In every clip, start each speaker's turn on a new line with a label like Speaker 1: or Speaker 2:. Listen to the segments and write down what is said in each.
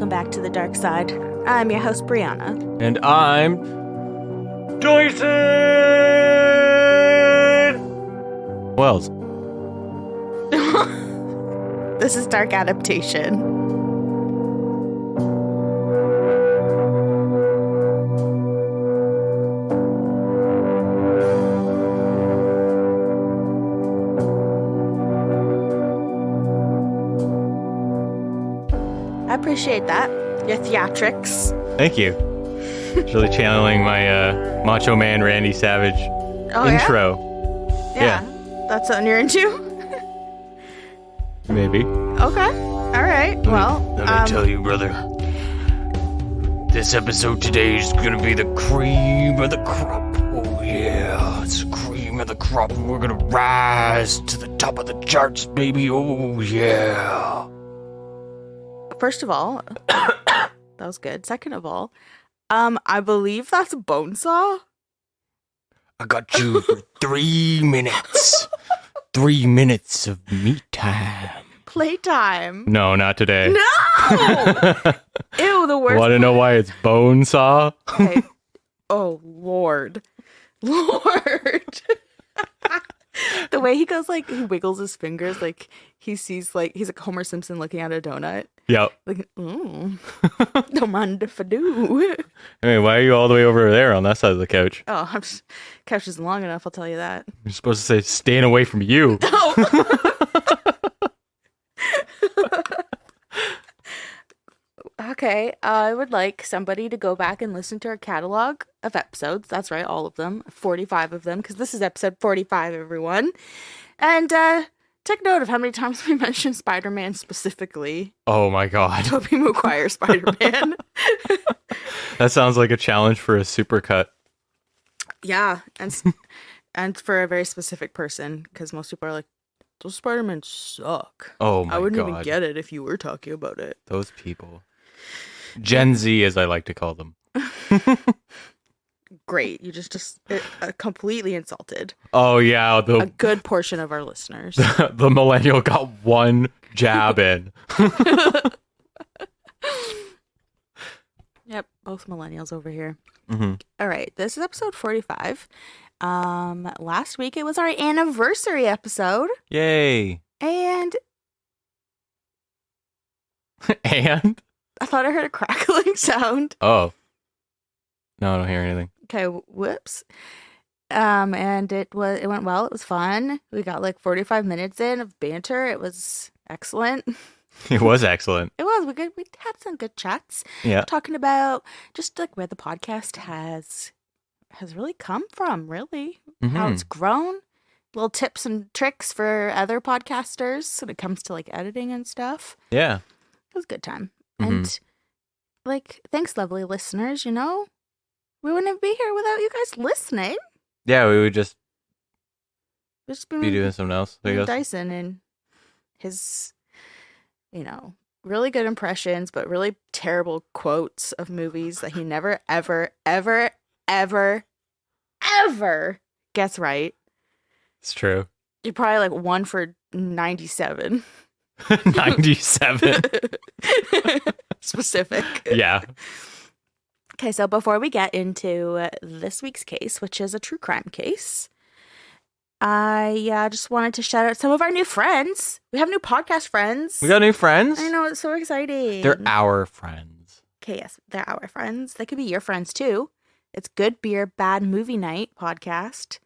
Speaker 1: welcome back to the dark side. I'm your host, Brianna.
Speaker 2: And I'm Dayton Wells.
Speaker 1: This is Dark Adaptation. I appreciate that. Your theatrics.
Speaker 2: Thank you. It's really channeling my Macho Man Randy Savage intro.
Speaker 1: Yeah? That's something you're into?
Speaker 2: Maybe.
Speaker 1: Okay. All right.
Speaker 2: Let me tell you, brother. This episode today is gonna be the cream of the crop. Oh yeah, it's the cream of the crop. We're gonna rise to the top of the charts, baby. Oh yeah.
Speaker 1: First of all, that was good. Second of all, I believe that's Bonesaw.
Speaker 2: I got you for 3 minutes. 3 minutes of me time.
Speaker 1: Playtime.
Speaker 2: No, not today.
Speaker 1: No! Ew, the worst.
Speaker 2: Want to know why it's Bonesaw?
Speaker 1: Okay. Oh, Lord. Lord. The way he goes, like, he wiggles his fingers, like, he sees, like, he's like Homer Simpson looking at a donut.
Speaker 2: Yep.
Speaker 1: Like, don't mind if I do.
Speaker 2: I mean, why are you all the way over there on that side of the couch?
Speaker 1: Oh, couch isn't long enough, I'll tell you that.
Speaker 2: You're supposed to say, staying away from you.
Speaker 1: Okay, I would like somebody to go back and listen to our catalog of episodes. That's right, all of them. 45 of them, because this is episode 45, everyone. And take note of how many times we mentioned Spider-Man specifically.
Speaker 2: Oh my god.
Speaker 1: Tobey Maguire Spider-Man.
Speaker 2: That sounds like a challenge for a supercut.
Speaker 1: Yeah, and for a very specific person, because most people are like, those Spider-Men suck.
Speaker 2: Oh my god.
Speaker 1: I wouldn't even get it if you were talking about it.
Speaker 2: Those people. Gen Z, as I like to call them.
Speaker 1: Great. You just completely insulted.
Speaker 2: Oh yeah.
Speaker 1: A good portion of our listeners.
Speaker 2: The millennial got one jab in.
Speaker 1: Yep, both millennials over here.
Speaker 2: Mm-hmm.
Speaker 1: All right, this is episode 45. Last week it was our anniversary episode.
Speaker 2: Yay.
Speaker 1: And
Speaker 2: And?
Speaker 1: I thought I heard a crackling sound.
Speaker 2: Oh. No, I don't hear anything.
Speaker 1: Okay, whoops. And it went well. It was fun. We got like 45 minutes in of banter. It was excellent.
Speaker 2: It was excellent.
Speaker 1: It was. We had some good chats.
Speaker 2: Yeah.
Speaker 1: Talking about just like where the podcast has really come from, really.
Speaker 2: Mm-hmm.
Speaker 1: How it's grown. Little tips and tricks for other podcasters when it comes to like editing and stuff.
Speaker 2: Yeah.
Speaker 1: It was a good time.
Speaker 2: Mm-hmm.
Speaker 1: And like, thanks, lovely listeners, you know? We wouldn't be here without you guys listening.
Speaker 2: Yeah, we would just
Speaker 1: Be
Speaker 2: be doing something else, I guess.
Speaker 1: Dyson and his, you know, really good impressions, but really terrible quotes of movies that he never, ever, ever, ever, ever gets right.
Speaker 2: It's true.
Speaker 1: You're probably like 1 for 97.
Speaker 2: 97.
Speaker 1: Specific.
Speaker 2: Yeah.
Speaker 1: Okay, so before we get into this week's case, which is a true crime case, I just wanted to shout out some of our new friends. We have new podcast friends.
Speaker 2: We got new friends?
Speaker 1: I know, it's so exciting.
Speaker 2: They're our friends.
Speaker 1: Okay, yes, they're our friends. They could be your friends too. It's Good Beer, Bad Movie Night podcast.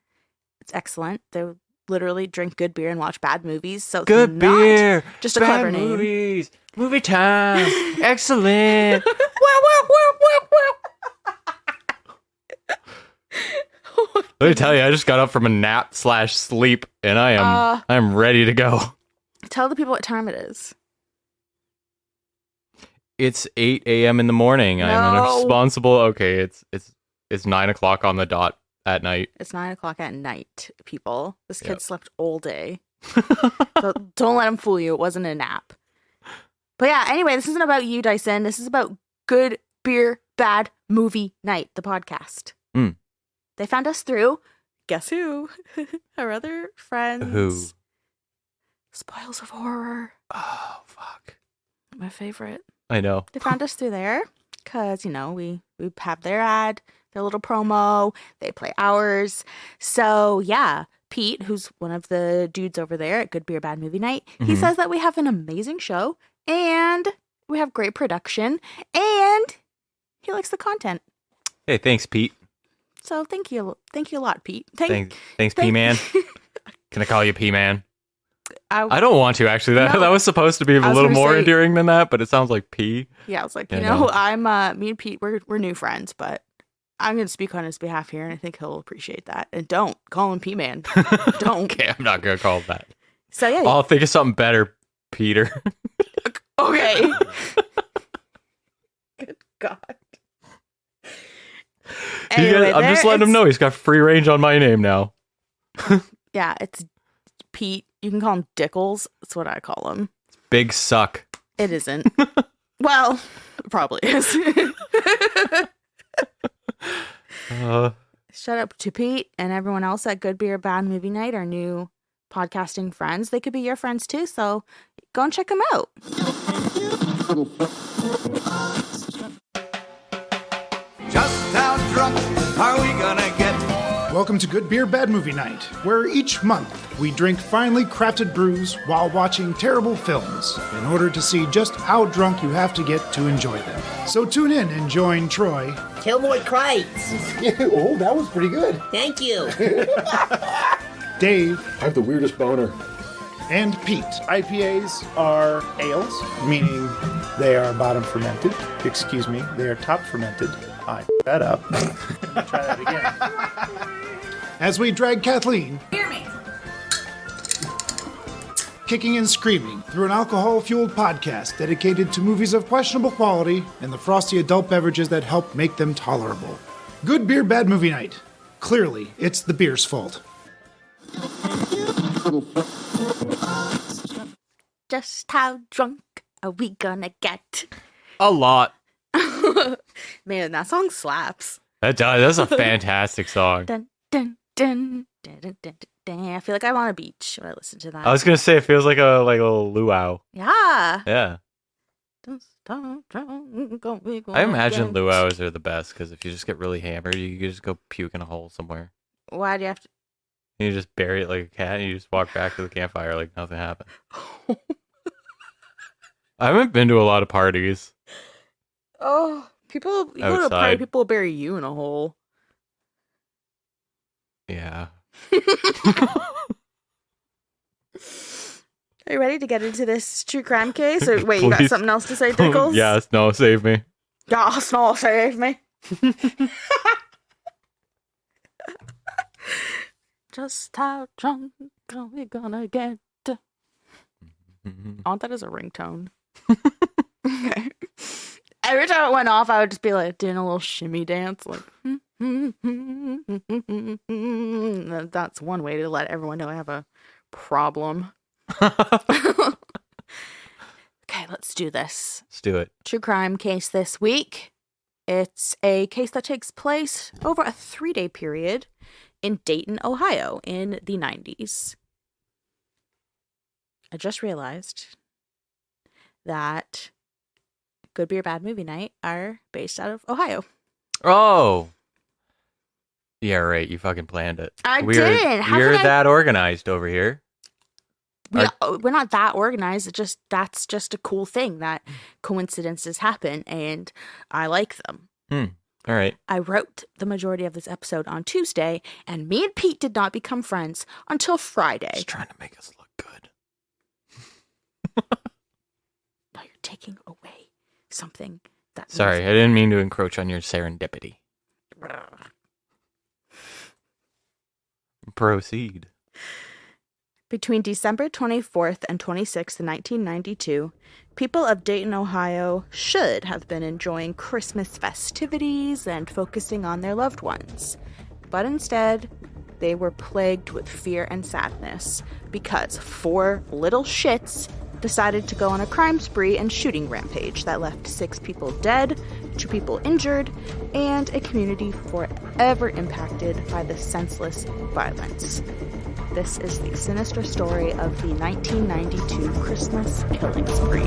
Speaker 1: It's excellent. They literally drink good beer and watch bad movies. So it's
Speaker 2: Good
Speaker 1: not
Speaker 2: beer,
Speaker 1: just a
Speaker 2: bad
Speaker 1: clever name.
Speaker 2: movies, movie time, excellent. Let me tell you, I just got up from a nap / sleep, and I'm ready to go.
Speaker 1: Tell the people what time it is.
Speaker 2: It's 8 a.m. in the morning.
Speaker 1: No.
Speaker 2: I'm a responsible. Okay, it's 9 o'clock on the dot at night.
Speaker 1: It's 9 o'clock at night, people. This kid
Speaker 2: Yep.
Speaker 1: slept all day. So don't let him fool you. It wasn't a nap. But yeah, anyway, this isn't about you, Dyson. This is about Good Beer, Bad Movie Night, the podcast.
Speaker 2: Mm.
Speaker 1: They found us through, guess who? Our other friends.
Speaker 2: Who?
Speaker 1: Spoils of Horror.
Speaker 2: Oh, fuck.
Speaker 1: My favorite.
Speaker 3: I know.
Speaker 1: They found us through there because, we have their ad, their little promo. They play ours. So, yeah, Pete, who's one of the dudes over there at Good Beer Bad Movie Night, he says that we have an amazing show and we have great production and he likes the content.
Speaker 3: Hey, thanks, Pete.
Speaker 1: So thank you a lot, Pete.
Speaker 3: Thanks, P-Man. Can I call you P-Man? I don't want to, actually. That was supposed to be a little more endearing than that, but it sounds like P.
Speaker 1: Yeah, I was like, I'm me and Pete, we're new friends, but I'm going to speak on his behalf here, and I think he'll appreciate that. And don't call him P-Man. Don't.
Speaker 3: Okay, I'm not going to call him that.
Speaker 1: So yeah,
Speaker 3: I'll think of something better, Peter.
Speaker 1: Okay. Good God. Anyway,
Speaker 3: I'm just letting him know he's got free range on my name now.
Speaker 1: Yeah, it's Pete. You can call him Dickles. That's what I call him.
Speaker 3: Big suck.
Speaker 1: It isn't. Well, it probably is. Shout out to Pete and everyone else at Good Beer Bad Movie Night, our new podcasting friends. They could be your friends too, so go and check them out.
Speaker 4: Just how drunk are we gonna get?
Speaker 5: Welcome to Good Beer Bad Movie Night, where each month we drink finely crafted brews while watching terrible films in order to see just how drunk you have to get to enjoy them. So tune in and join Troy.
Speaker 6: Kilroy Kreitz.
Speaker 7: Oh, that was pretty good.
Speaker 6: Thank you.
Speaker 5: Dave.
Speaker 7: I have the weirdest boner.
Speaker 5: And Pete. IPAs are ales, meaning they are bottom fermented. Excuse me, they are top fermented. I that up. Try that again. As we drag Kathleen,
Speaker 1: Hear me.
Speaker 5: kicking and screaming through an alcohol-fueled podcast dedicated to movies of questionable quality and the frosty adult beverages that help make them tolerable. Good Beer Bad Movie Night. Clearly, it's the beer's fault.
Speaker 1: Just how drunk are we gonna get?
Speaker 3: A lot.
Speaker 1: Man, that song slaps.
Speaker 3: That does. That's a fantastic song.
Speaker 1: Dun, dun, dun, dun, dun, dun, dun. I feel like I'm on a beach when I listen to that.
Speaker 3: I was gonna say it feels like a luau.
Speaker 1: Yeah.
Speaker 3: Yeah.
Speaker 1: I
Speaker 3: I imagine luau's are the best because if you just get really hammered, you can just go puke in a hole somewhere.
Speaker 1: Why do you have to?
Speaker 3: You just bury it like a cat and you just walk back to the campfire like nothing happened. I haven't been to a lot of parties.
Speaker 1: Oh, you go to a party,
Speaker 3: Outside.
Speaker 1: people bury you in a hole.
Speaker 3: Yeah.
Speaker 1: Are you ready to get into this true crime case? Or wait, you got
Speaker 3: Please.
Speaker 1: something else to say, Dickles?
Speaker 3: Yes, no, save me.
Speaker 1: Yes, no, save me. Just how drunk are we gonna get? I want that as a ringtone. Okay. Every time it went off, I would just be like doing a little shimmy dance, like. That's one way to let everyone know I have a problem. Okay, let's do this.
Speaker 3: Let's do it.
Speaker 1: True crime case this week. It's a case that takes place over a 3-day period in Dayton, Ohio in the 90s. I just realized that Good Beer Bad Movie Night are based out of Ohio.
Speaker 3: Oh. Yeah, right. You fucking planned it.
Speaker 1: I did. How
Speaker 3: You're
Speaker 1: could I-
Speaker 3: that organized over here.
Speaker 1: We're not that organized. That's just a cool thing that coincidences happen, and I like them.
Speaker 3: All right.
Speaker 1: I wrote the majority of this episode on Tuesday, and me and Pete did not become friends until Friday.
Speaker 3: Just trying to make us look good.
Speaker 1: Now you're taking away something that.
Speaker 3: Sorry, I didn't mean to encroach on your serendipity. Proceed.
Speaker 1: Between December 24th and 26th, 1992, people of Dayton, Ohio should have been enjoying Christmas festivities and focusing on their loved ones. But instead, they were plagued with fear and sadness because 4 little shits decided to go on a crime spree and shooting rampage that left 6 people dead, 2 people injured, and a community forever impacted by the senseless violence. This is the sinister story of the 1992 Christmas killing spree.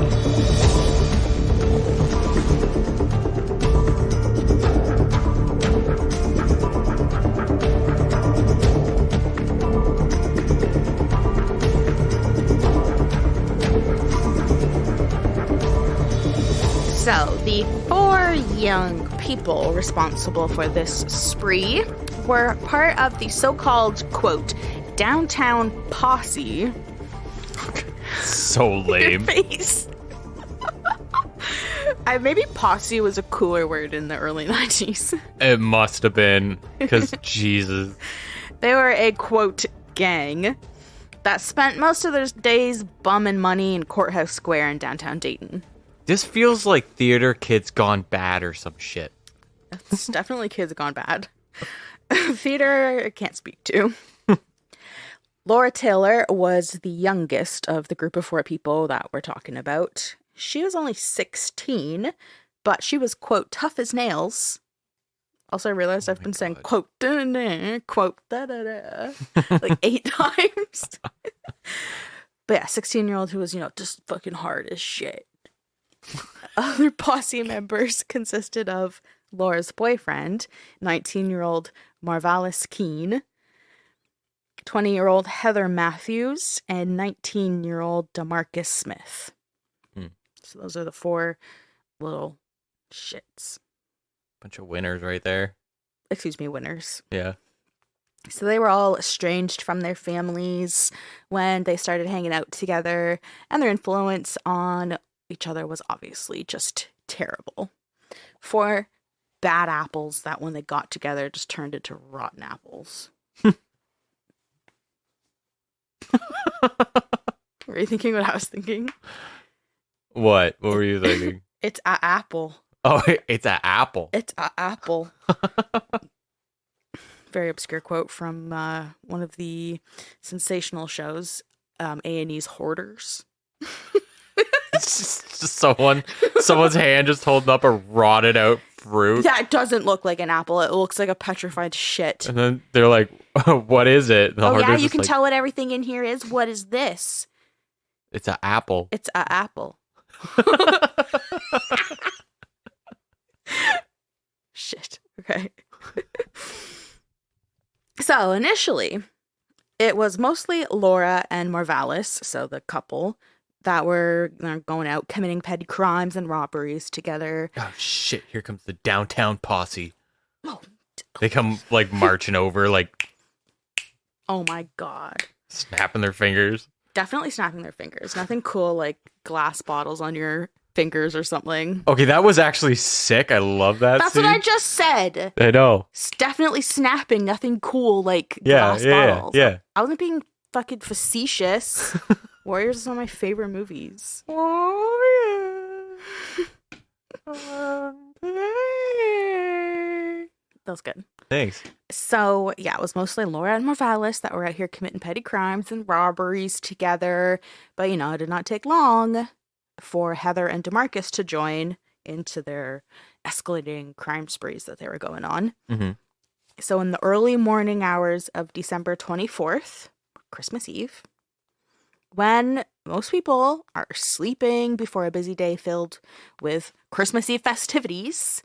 Speaker 1: So, the 4 young people responsible for this spree were part of the so-called, quote, downtown posse.
Speaker 3: So lame.
Speaker 1: Face. Maybe posse was a cooler word in the early 90s.
Speaker 3: It must have been, because Jesus.
Speaker 1: They were a, quote, gang that spent most of their days bumming money in Courthouse Square in downtown Dayton.
Speaker 3: This feels like theater kids gone bad or some shit.
Speaker 1: It's definitely kids gone bad. Theater, I can't speak to. Laura Taylor was the youngest of the group of 4 people that we're talking about. She was only 16, but she was, quote, tough as nails. Also, I realized I've been saying, quote, da-da-da, quote, da-da-da, like 8 times. But yeah, 16-year-old who was, just fucking hard as shit. Other posse members consisted of Laura's boyfriend, 19-year-old Marvalis Keene, 20-year-old Heather Matthews, and 19-year-old DeMarcus Smith. So those are the 4 little shits.
Speaker 3: Bunch of winners right there.
Speaker 1: Excuse me, winners.
Speaker 3: Yeah.
Speaker 1: So they were all estranged from their families when they started hanging out together, and their influence on each other was obviously just terrible. 4 bad apples that when they got together just turned into rotten apples. Were you thinking what I was thinking?
Speaker 3: What? What were you thinking?
Speaker 1: It's a apple.
Speaker 3: Oh, it's an apple.
Speaker 1: It's a apple. Very obscure quote from one of the sensational shows, A&E's Hoarders.
Speaker 3: It's just someone's hand just holding up a rotted out fruit.
Speaker 1: Yeah, it doesn't look like an apple. It looks like a petrified shit.
Speaker 3: And then they're like, what is it?
Speaker 1: Oh yeah, you can tell what everything in here is. What is this?
Speaker 3: It's an apple.
Speaker 1: It's a apple. Shit. Okay. So initially, it was mostly Laura and Marvalis, so the couple, that were going out committing petty crimes and robberies together.
Speaker 3: Oh shit, here comes the downtown posse.
Speaker 1: Oh.
Speaker 3: They come like marching over, like,
Speaker 1: oh my god.
Speaker 3: Snapping their fingers.
Speaker 1: Definitely snapping their fingers. Nothing cool like glass bottles on your fingers or something.
Speaker 3: Okay, that was actually sick. I love that.
Speaker 1: That's
Speaker 3: scene.
Speaker 1: what I just said.
Speaker 3: I know.
Speaker 1: It's definitely snapping. Nothing cool like glass bottles.
Speaker 3: Yeah.
Speaker 1: I wasn't being fucking facetious. Warriors is one of my favorite movies. That was good.
Speaker 3: Thanks.
Speaker 1: So, yeah, it was mostly Laura and Marvalis that were out here committing petty crimes and robberies together. But, it did not take long for Heather and DeMarcus to join into their escalating crime sprees that they were going on.
Speaker 3: Mm-hmm.
Speaker 1: So, in the early morning hours of December 24th, Christmas Eve, when most people are sleeping before a busy day filled with Christmas Eve festivities,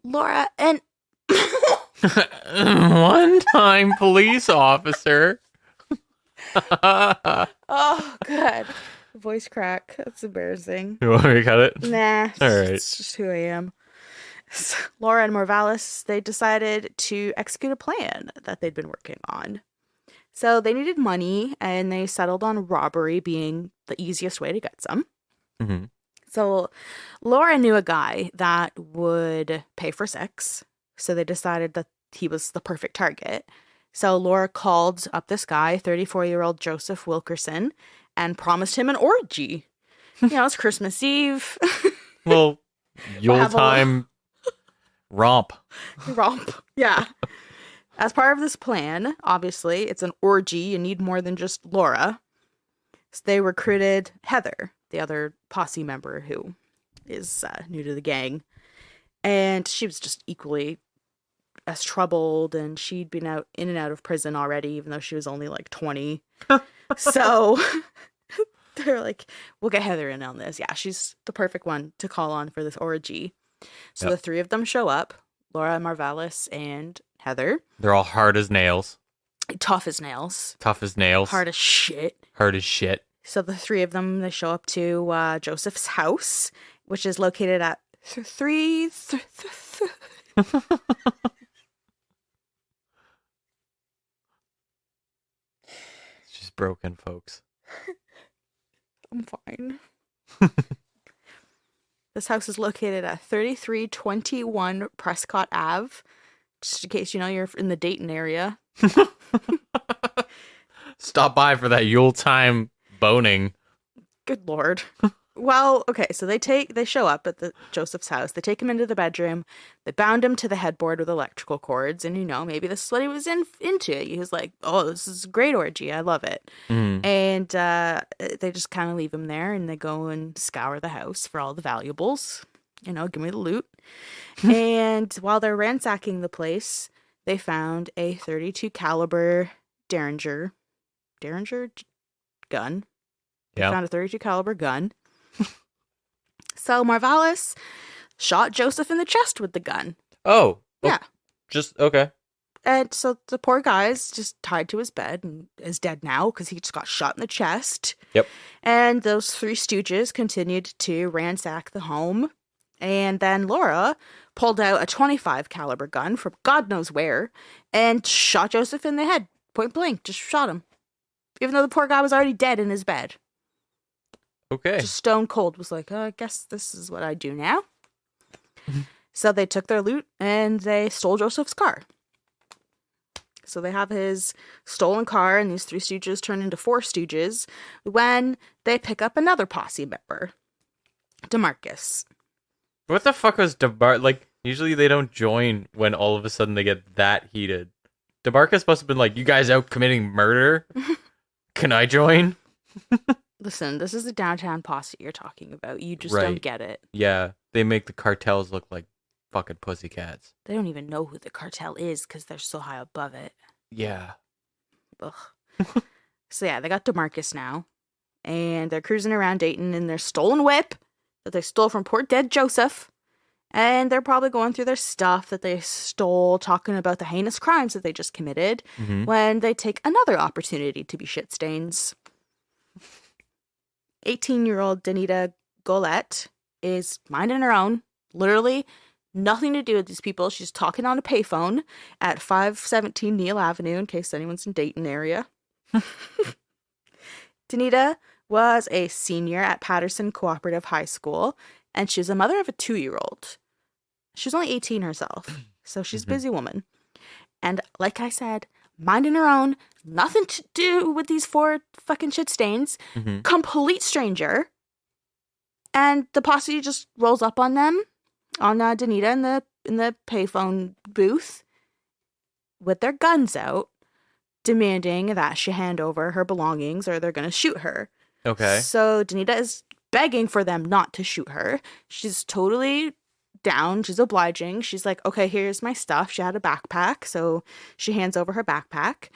Speaker 1: Laura and
Speaker 3: one-time police officer.
Speaker 1: Oh, good. Voice crack. That's embarrassing.
Speaker 3: You want me to cut it?
Speaker 1: Nah.
Speaker 3: All right.
Speaker 1: It's just who I am. So, Laura and Marvalis, they decided to execute a plan that they'd been working on. So they needed money, and they settled on robbery being the easiest way to get some.
Speaker 3: Mm-hmm.
Speaker 1: So Laura knew a guy that would pay for sex. So they decided that he was the perfect target. So Laura called up this guy, 34-year-old Joseph Wilkerson, and promised him an orgy. It's Christmas Eve.
Speaker 3: Well, Yuletime romp.
Speaker 1: Romp, yeah. As part of this plan, obviously, it's an orgy. You need more than just Laura. So they recruited Heather, the other posse member who is new to the gang. And she was just equally as troubled, and she'd been in and out of prison already, even though she was only like 20. So They're like, we'll get Heather in on this. Yeah, she's the perfect one to call on for this orgy. So the three of them show up, Laura, Marvalis, and Heather.
Speaker 3: They're all hard as nails.
Speaker 1: Tough as nails.
Speaker 3: Tough as nails.
Speaker 1: Hard as shit.
Speaker 3: Hard as shit.
Speaker 1: So the three of them, they show up to Joseph's house, which is located at
Speaker 3: She's broken, folks.
Speaker 1: I'm fine. This house is located at 3321 Prescott Ave. Just in case, you're in the Dayton area.
Speaker 3: Stop by for that Yuletime boning.
Speaker 1: Good Lord. Well, okay, so they show up at Joseph's house. They take him into the bedroom. They bound him to the headboard with electrical cords. And, maybe this is what he was into. He was like, oh, this is a great orgy. I love it.
Speaker 3: Mm.
Speaker 1: And they just kind of leave him there. And they go and scour the house for all the valuables. Give me the loot. And while they're ransacking the place, they found a .32 caliber Derringer gun. They found a .32 caliber gun. So Marvalis shot Joseph in the chest with the gun.
Speaker 3: Oh.
Speaker 1: Yeah.
Speaker 3: Just, okay.
Speaker 1: And so the poor guy's just tied to his bed and is dead now because he just got shot in the chest.
Speaker 3: Yep.
Speaker 1: And those three stooges continued to ransack the home. And then Laura pulled out a .25 caliber gun from God knows where and shot Joseph in the head. Point blank. Just shot him. Even though the poor guy was already dead in his bed.
Speaker 3: Okay.
Speaker 1: Just stone cold was like, I guess this is what I do now. So they took their loot and they stole Joseph's car. So they have his stolen car and these three stooges turn into four stooges when they pick up another posse member, DeMarcus.
Speaker 3: What the fuck was DeMarcus? Like, usually they don't join when all of a sudden they get that heated. DeMarcus must have been like, you guys out committing murder? Can I join?
Speaker 1: Listen, this is the downtown posse you're talking about. You just
Speaker 3: Right.
Speaker 1: don't get it.
Speaker 3: Yeah, they make the cartels look like fucking pussycats.
Speaker 1: They don't even know who the cartel is because they're so high above it.
Speaker 3: Yeah.
Speaker 1: Ugh. So yeah, they got DeMarcus now. And they're cruising around Dayton in their stolen whip that they stole from poor dead Joseph. And they're probably going through their stuff that they stole, talking about the heinous crimes that they just committed, when they take another opportunity to be shit stains. 18-year-old Danita Golette is minding her own. Literally nothing to do with these people. She's talking on a payphone at 517 Neal Avenue, in case anyone's in Dayton area. Danita was a senior at Patterson Cooperative High School, and she's a mother of a 2-year-old. She's only 18 herself, so she's a busy woman. And like I said, minding her own, nothing to do with these four fucking shit stains, complete stranger. And the posse just rolls up on them, on Danita in the payphone booth, with their guns out, demanding that she hand over her belongings or they're going to shoot her.
Speaker 3: Okay.
Speaker 1: So Danita is begging for them not to shoot her. She's totally down. She's obliging. She's like, okay, here's my stuff. She had a backpack, so she hands over her backpack.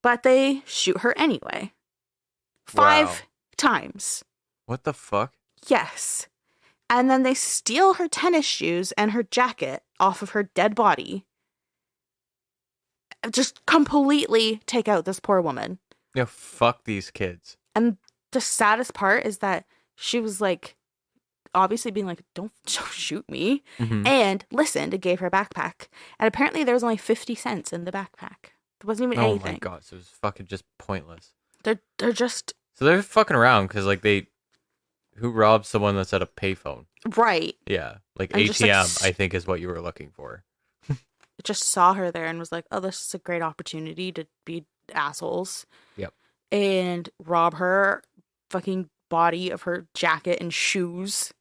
Speaker 1: But they shoot her anyway. 5 times.
Speaker 3: What the fuck?
Speaker 1: Yes. And then they steal her tennis shoes and her jacket off of her dead body. Just completely take out this poor woman.
Speaker 3: Yeah, fuck these kids.
Speaker 1: And the saddest part is that she was like, obviously being like, don't shoot me. And listened and gave her a backpack. And apparently there was only 50 cents in the backpack. There wasn't even anything.
Speaker 3: Oh my god, so it's fucking just pointless.
Speaker 1: They're just...
Speaker 3: So they're fucking around because, like, who robs someone that's at a payphone?
Speaker 1: Right.
Speaker 3: Yeah, like
Speaker 1: And
Speaker 3: ATM,
Speaker 1: just, like,
Speaker 3: I think is what you were looking for.
Speaker 1: just saw her there and was like, oh, this is a great opportunity to be assholes.
Speaker 3: Yep.
Speaker 1: And rob her fucking body of her jacket and shoes.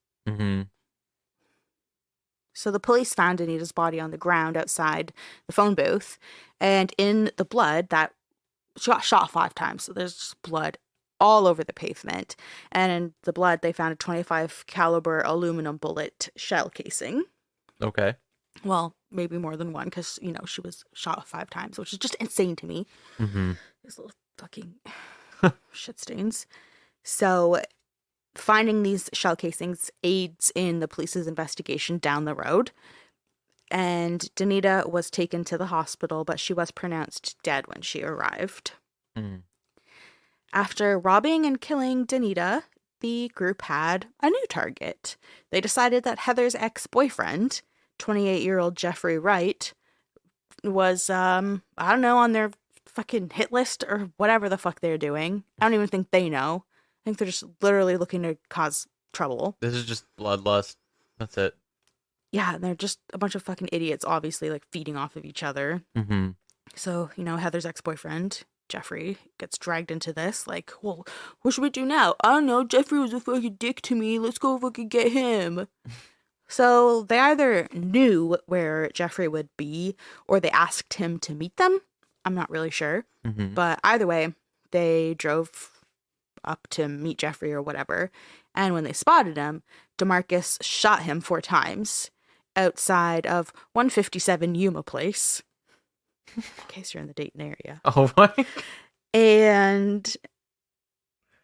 Speaker 1: So the police found Anita's body on the ground outside the phone booth, and in the blood that she got shot 5 times, so there's just blood all over the pavement. And in the blood they found a .25 caliber aluminum bullet shell casing.
Speaker 3: Okay.
Speaker 1: Well, maybe more than one, because she was shot 5 times, which is just insane to me. These little fucking shit stains. So finding these shell casings aids in the police's investigation down the road. And Danita was taken to the hospital, but she was pronounced dead when she arrived.
Speaker 3: Mm.
Speaker 1: After robbing and killing Danita, the group had a new target. They decided that Heather's ex-boyfriend, 28-year-old Jeffrey Wright, was, I don't know, on their fucking hit list or whatever the fuck they're doing. I don't even think they know. I think they're just literally looking to cause trouble.
Speaker 3: This is just bloodlust. That's it.
Speaker 1: Yeah, they're just a bunch of fucking idiots, obviously, like, feeding off of each other.
Speaker 3: Mm-hmm.
Speaker 1: So, Heather's ex-boyfriend, Jeffrey, gets dragged into this. Like, well, what should we do now? I don't know. Jeffrey was a fucking dick to me. Let's go fucking get him. So they either knew where Jeffrey would be or they asked him to meet them. I'm not really sure.
Speaker 3: Mm-hmm.
Speaker 1: But either way, they drove up to meet Jeffrey or whatever. And when they spotted him, DeMarcus shot him 4 times outside of 157 Yuma Place. In case you're in the Dayton area.
Speaker 3: Oh my.
Speaker 1: And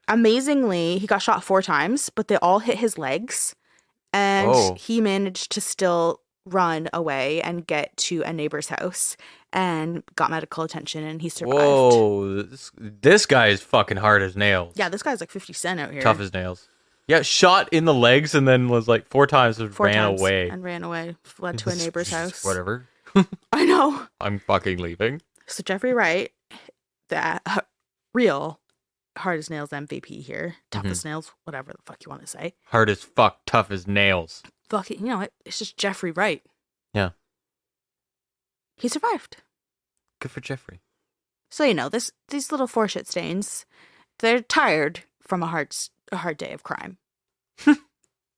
Speaker 1: amazingly, he got shot 4 times, but they all hit his legs. And he managed to still run away and get to a neighbor's house and got medical attention, and he survived.
Speaker 3: Whoa, this guy is fucking hard as nails.
Speaker 1: Yeah, this guy's like 50 Cent out here.
Speaker 3: Tough as nails. Yeah, shot in the legs and then was like 4 times and
Speaker 1: 4
Speaker 3: ran
Speaker 1: times
Speaker 3: away.
Speaker 1: And ran away. Fled to a neighbor's house.
Speaker 3: Whatever.
Speaker 1: I know.
Speaker 3: I'm fucking leaving.
Speaker 1: So Jeffrey Wright, the real hard as nails MVP here. Tough as nails, whatever the fuck you want to say.
Speaker 3: Hard as fuck, tough as nails.
Speaker 1: Fuck it, it's just Jeffrey Wright.
Speaker 3: Yeah.
Speaker 1: He survived.
Speaker 3: Good for Jeffrey.
Speaker 1: So these little 4 shit stains, they're tired from a hard day of crime.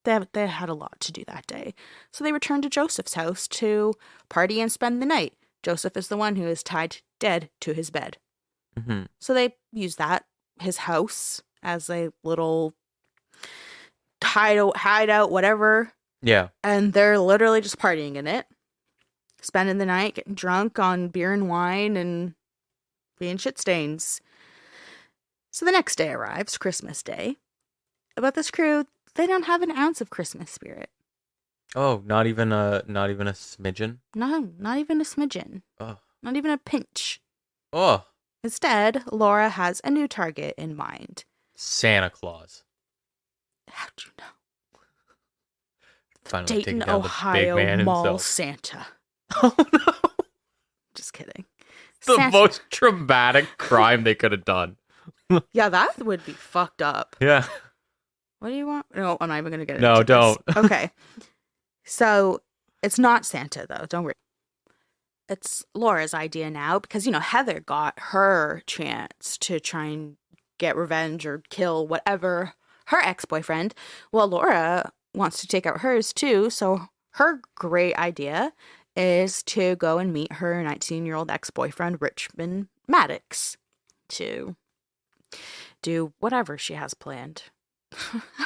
Speaker 1: They had a lot to do that day. So they returned to Joseph's house to party and spend the night. Joseph is the one who is tied dead to his bed.
Speaker 3: Mm-hmm.
Speaker 1: So they use his house, as a little hideout, whatever.
Speaker 3: Yeah.
Speaker 1: And they're literally just partying in it. Spending the night, getting drunk on beer and wine and being shit stains. So the next day arrives, Christmas Day. But this crew, they don't have an ounce of Christmas spirit.
Speaker 3: Oh, not even a smidgen?
Speaker 1: No, not even a smidgen.
Speaker 3: Oh.
Speaker 1: Not even a pinch.
Speaker 3: Oh.
Speaker 1: Instead, Laura has a new target in mind.
Speaker 3: Santa Claus.
Speaker 1: How'd you know?
Speaker 3: Finally
Speaker 1: Dayton,
Speaker 3: taking down the big
Speaker 1: Ohio
Speaker 3: man
Speaker 1: Mall
Speaker 3: himself.
Speaker 1: Santa.
Speaker 3: Oh no.
Speaker 1: Just kidding.
Speaker 3: The
Speaker 1: Santa.
Speaker 3: most traumatic crime they could have done.
Speaker 1: Yeah, that would be fucked up.
Speaker 3: Yeah.
Speaker 1: What do you want? No, I'm not even going to get
Speaker 3: No,
Speaker 1: into
Speaker 3: don't.
Speaker 1: this. Okay. So, it's not Santa, though. Don't worry. It's Laura's idea now because, Heather got her chance to try and get revenge or kill whatever her ex-boyfriend. Well, Laura wants to take out hers, too. So, her great idea is to go and meet her 19-year-old ex-boyfriend, Richmond Maddox, to do whatever she has planned.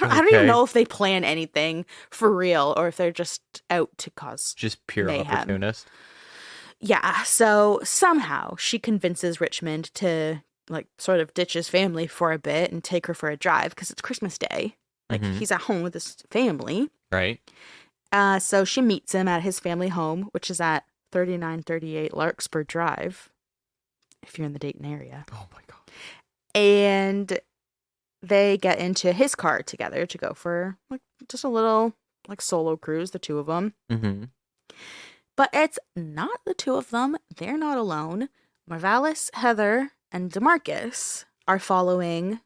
Speaker 1: I don't even know if they plan anything for real or if they're just out to cause
Speaker 3: Just pure
Speaker 1: mayhem.
Speaker 3: opportunist.
Speaker 1: Yeah, so somehow she convinces Richmond to sort of ditch his family for a bit and take her for a drive because it's Christmas Day. He's at home with his family.
Speaker 3: Right.
Speaker 1: So she meets him at his family home, which is at 3938 Larkspur Drive, if you're in the Dayton area.
Speaker 3: Oh my god.
Speaker 1: And they get into his car together to go for just a little solo cruise, the 2 of them.
Speaker 3: Mm-hmm.
Speaker 1: But it's not the 2 of them. They're not alone. Marvalis, Heather, and DeMarcus are following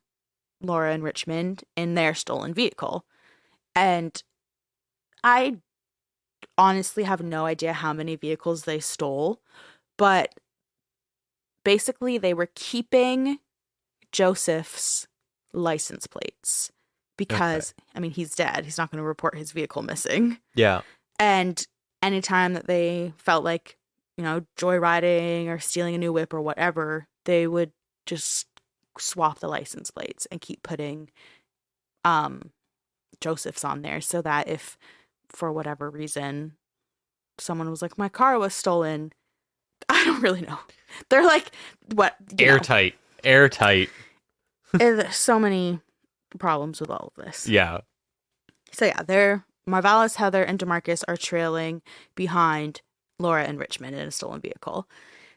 Speaker 1: Laura and Richmond in their stolen vehicle. And I honestly have no idea how many vehicles they stole, but basically they were keeping Joseph's license plates because, he's dead. He's not going to report his vehicle missing.
Speaker 3: Yeah.
Speaker 1: And anytime that they felt like, joyriding or stealing a new whip or whatever, they would just swap the license plates and keep putting Joseph's on there so that if, for whatever reason, someone was like, my car was stolen, I don't really know. They're like, what?
Speaker 3: Airtight. Airtight.
Speaker 1: There's so many problems with all of this.
Speaker 3: Yeah.
Speaker 1: So yeah, Marvalis, Heather, and DeMarcus are trailing behind Laura and Richmond in a stolen vehicle.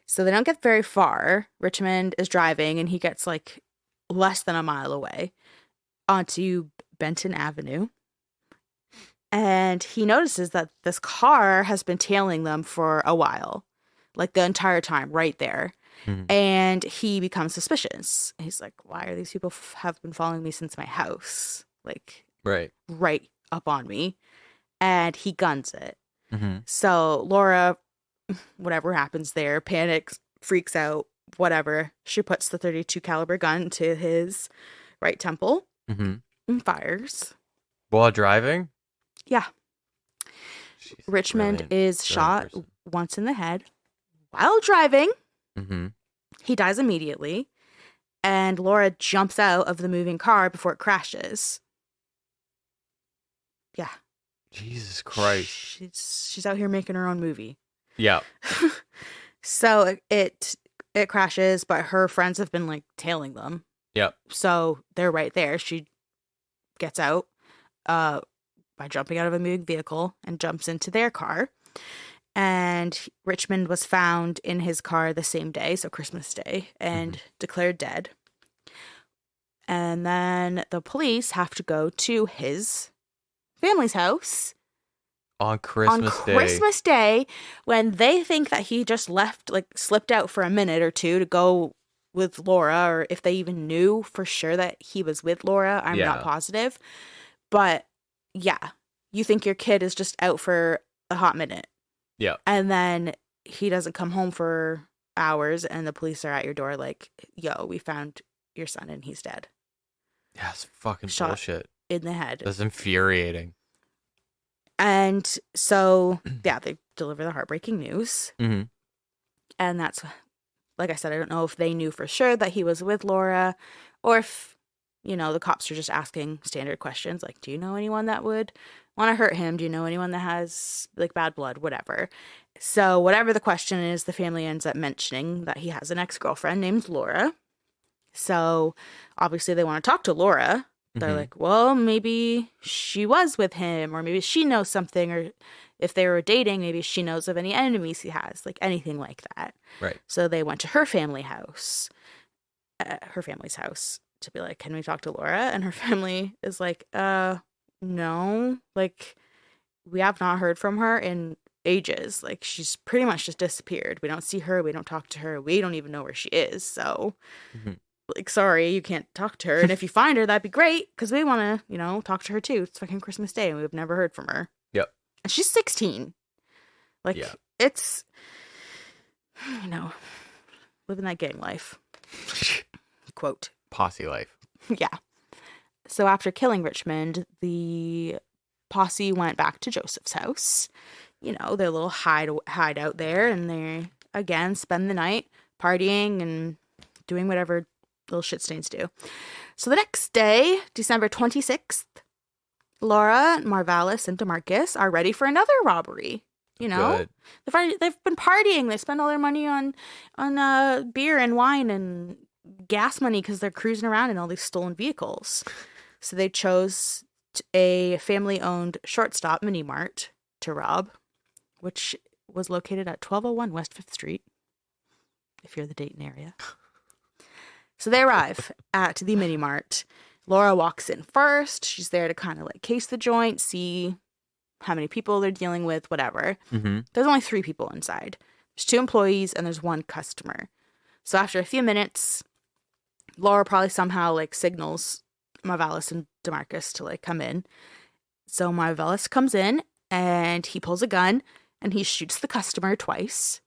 Speaker 1: So they don't get very far. Richmond is driving, and he gets like less than a mile away onto Benton Avenue. And he notices that this car has been tailing them for a while, like the entire time, right there. And he becomes suspicious. He's like, why are these people have been following me since my house? Like,
Speaker 3: Right.
Speaker 1: right up on me. And he guns it. So Laura, whatever happens there, panics, freaks out, whatever. She puts the .32 caliber gun to his right temple and fires.
Speaker 3: While driving?
Speaker 1: Yeah.
Speaker 3: She's
Speaker 1: Richmond
Speaker 3: brilliant.
Speaker 1: is shot
Speaker 3: person.
Speaker 1: once in the head while driving.
Speaker 3: Mm-hmm.
Speaker 1: He dies immediately. And Laura jumps out of the moving car before it crashes. Yeah.
Speaker 3: Jesus Christ.
Speaker 1: She's out here making her own movie.
Speaker 3: Yeah.
Speaker 1: So it crashes, but her friends have been like tailing them.
Speaker 3: Yep.
Speaker 1: So they're right there. She gets out by jumping out of a moving vehicle and jumps into their car. And Richmond was found in his car the same day, so Christmas Day, and declared dead. And then the police have to go to his family's house
Speaker 3: On Christmas
Speaker 1: on
Speaker 3: Day.
Speaker 1: Christmas Day, when they think that he just left, like slipped out for a minute or two to go with Laura, or if they even knew for sure that he was with Laura. I'm
Speaker 3: Yeah.
Speaker 1: not positive. But yeah, you think your kid is just out for a hot minute.
Speaker 3: Yeah.
Speaker 1: And then he doesn't come home for hours, and the police are at your door like, yo, we found your son and he's dead.
Speaker 3: Yeah, it's fucking
Speaker 1: Shot.
Speaker 3: bullshit.
Speaker 1: In the head.
Speaker 3: That's infuriating.
Speaker 1: And so, yeah, they deliver the heartbreaking news.
Speaker 3: Mm-hmm.
Speaker 1: And that's, like I said, I don't know if they knew for sure that he was with Laura, or if, you know, the cops are just asking standard questions like, do you know anyone that would want to hurt him? Do you know anyone that has like bad blood? Whatever. So whatever the question is, the family ends up mentioning that he has an ex-girlfriend named Laura. So obviously they want to talk to Laura. They're like, well, maybe she was with him, or maybe she knows something, or if they were dating, maybe she knows of any enemies he has, like anything like that.
Speaker 3: Right.
Speaker 1: So they went to her family's house, to be like, can we talk to Laura? And her family is like, no, like, we have not heard from her in ages. Like, she's pretty much just disappeared. We don't see her. We don't talk to her. We don't even know where she is. So, like, sorry, you can't talk to her. And if you find her, that'd be great, because we want to, you know, talk to her too. It's fucking Christmas Day, and we've never heard from her.
Speaker 3: Yep.
Speaker 1: And she's 16. Like,
Speaker 3: Yeah.
Speaker 1: it's, you know, living that gang life. Quote.
Speaker 3: Posse life.
Speaker 1: Yeah. So after killing Richmond, the posse went back to Joseph's house. You know, their little hideout there, and they again spend the night partying and doing whatever little shit stains do. So the next day, December 26th, Laura, Marvalis, and DeMarcus are ready for another robbery. You know,
Speaker 3: Good.
Speaker 1: they've been partying. They spend all their money on beer and wine and gas money because they're cruising around in all these stolen vehicles. So they chose a family-owned shortstop mini mart to rob, which was located at 1201 West 5th Street, if you're the Dayton area. So they arrive at the mini mart. Laura walks in first. She's there to kind of like case the joint, see how many people they're dealing with, whatever. There's only 3 people inside. There's 2 employees and there's 1 customer. So after a few minutes, Laura probably somehow like signals Marvalis and DeMarcus to like come in. So Marvalis comes in and he pulls a gun and he shoots the customer twice.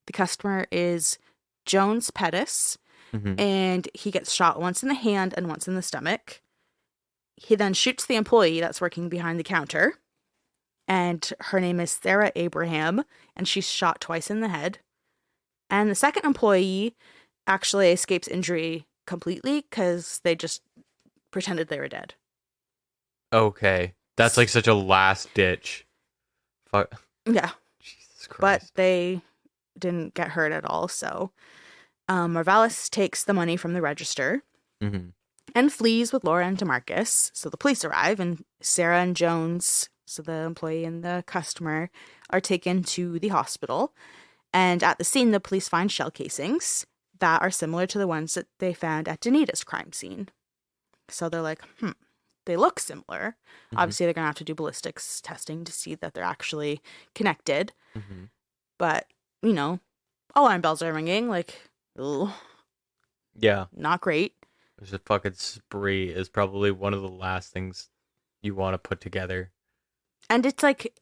Speaker 1: The customer is Jones Pettis, and he gets shot once in the hand and once in the stomach. He then shoots the employee that's working behind the counter, and her name is Sarah Abraham, and she's shot twice in the head. And the second employee actually escapes injury completely because they just pretended they were dead.
Speaker 3: Okay. That's like such a last ditch. Fuck.
Speaker 1: Yeah.
Speaker 3: Jesus Christ.
Speaker 1: But they didn't get hurt at all. So Marvalis takes the money from the register, and and flees with Laura and DeMarcus. So the police arrive, and Sarah and Jones, so the employee and the customer, are taken to the hospital. And at the scene, the police find shell casings that are similar to the ones that they found at Danita's crime scene. So they're like, they look similar. Obviously, they're going to have to do ballistics testing to see that they're actually connected. But, you know, alarm bells are ringing. Like, ugh,
Speaker 3: Yeah.
Speaker 1: not great.
Speaker 3: There's a fucking spree is probably one of the last things you want to put together.
Speaker 1: And it's like,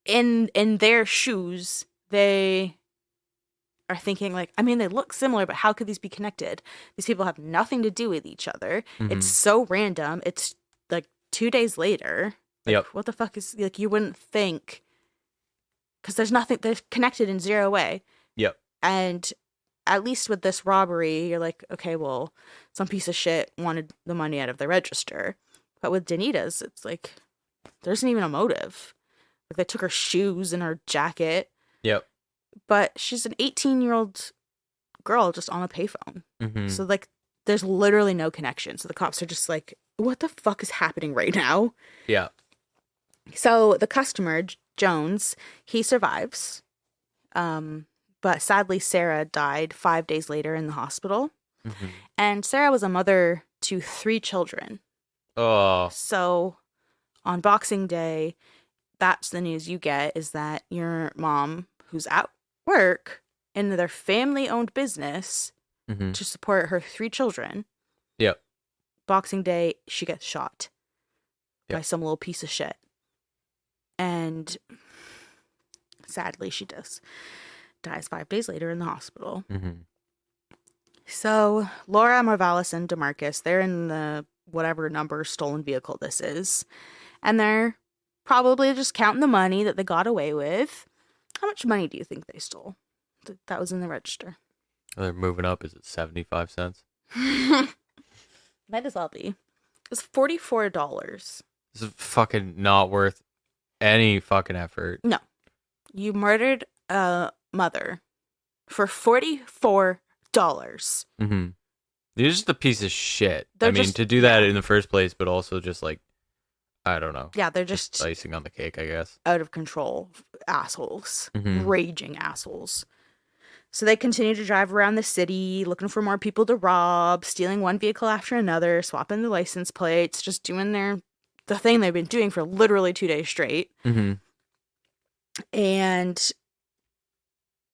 Speaker 1: in their shoes, they are thinking like, I mean, they look similar, but how could these be connected? These people have nothing to do with each other. It's so random. It's like 2 days later. Like,
Speaker 3: Yep.
Speaker 1: what the fuck is, like, you wouldn't think, because there's nothing, they're connected in zero way.
Speaker 3: Yep.
Speaker 1: And at least with this robbery, you're like, okay, well, some piece of shit wanted the money out of the register. But with Danita's, it's like, there isn't even a motive. Like, they took her shoes and her jacket.
Speaker 3: Yep.
Speaker 1: But she's an 18-year-old girl just on a payphone. So, like, there's literally no connection. So the cops are just like, what the fuck is happening right now?
Speaker 3: Yeah.
Speaker 1: So the customer, Jones, he survives. But sadly, Sarah died 5 days later in the hospital. And Sarah was a mother to 3 children.
Speaker 3: Oh.
Speaker 1: So on Boxing Day, that's the news you get, is that your mom, who's at work in their family-owned business to support her 3 children.
Speaker 3: Yep.
Speaker 1: Boxing Day, she gets shot by
Speaker 3: Yep.
Speaker 1: some little piece of shit. And sadly, she dies 5 days later in the hospital. So Laura, Marvalis, and DeMarcus, they're in the whatever number stolen vehicle this is. And they're probably just counting the money that they got away with. How much money do you think they stole that was in the register?
Speaker 3: They're moving up. Is it 75 cents?
Speaker 1: Might as well be. It's $44.
Speaker 3: This is fucking not worth any fucking effort.
Speaker 1: No. You murdered a mother for $44.
Speaker 3: You're just a piece of shit.
Speaker 1: They're
Speaker 3: I mean,
Speaker 1: just-
Speaker 3: to do that in the first place, but also just like, I don't know.
Speaker 1: Yeah, they're just
Speaker 3: Icing on the cake, I guess.
Speaker 1: out of control assholes. Raging assholes. So they continue to drive around the city, looking for more people to rob, stealing one vehicle after another, swapping the license plates, just doing the thing they've been doing for literally 2 days straight. And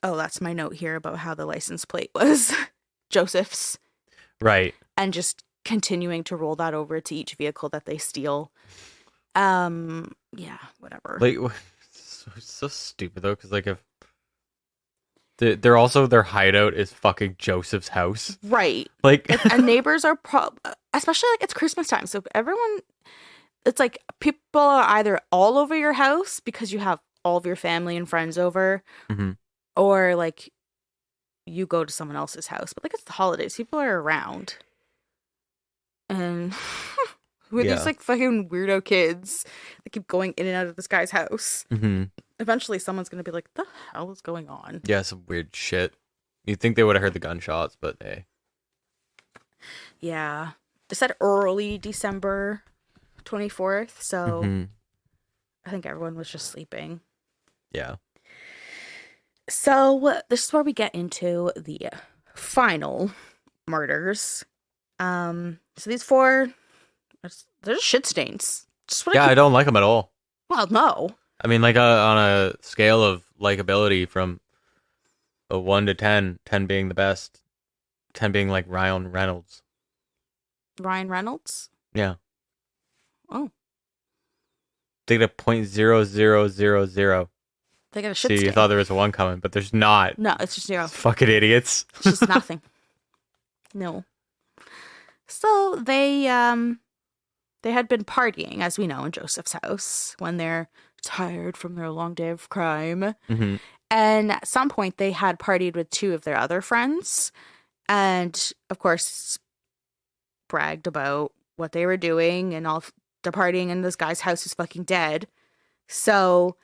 Speaker 1: oh, that's my note here about how the license plate was Joseph's.
Speaker 3: Right.
Speaker 1: And just continuing to roll that over to each vehicle that they steal. Yeah, whatever.
Speaker 3: Like, so stupid though, because like if they're also, their hideout is fucking Joseph's house.
Speaker 1: Right.
Speaker 3: Like,
Speaker 1: And neighbors are especially like it's Christmas time, so everyone, it's like people are either all over your house because you have all of your family and friends over, or like you go to someone else's house. But like, it's the holidays, people are around, and with these like fucking weirdo kids that keep going in and out of this guy's house. Eventually someone's gonna be like, the hell is going on?
Speaker 3: yeah, some weird shit. You'd think they would have heard the gunshots, but hey.
Speaker 1: Yeah, it said early December 24th, so I think everyone was just sleeping.
Speaker 3: Yeah.
Speaker 1: So this is where we get into the final murders. So these 4, they're just shit stains. Just
Speaker 3: Yeah, I don't like them at all.
Speaker 1: Well, no.
Speaker 3: I mean, like on a scale of likability from a 1 to 10, 10 being the best, 10 being like Ryan Reynolds.
Speaker 1: Ryan Reynolds?
Speaker 3: Yeah.
Speaker 1: Oh.
Speaker 3: They get a .0000.
Speaker 1: They got a shit
Speaker 3: See,
Speaker 1: stain.
Speaker 3: you thought there was a 1 coming, but there's not.
Speaker 1: No, it's just 0.
Speaker 3: Fucking idiots.
Speaker 1: It's just nothing. No. So they had been partying, as we know, in Joseph's house when they're tired from their long day of crime. And at some point, they had partied with 2 of their other friends, and of course, bragged about what they were doing and all the partying. And this guy's house is fucking dead. So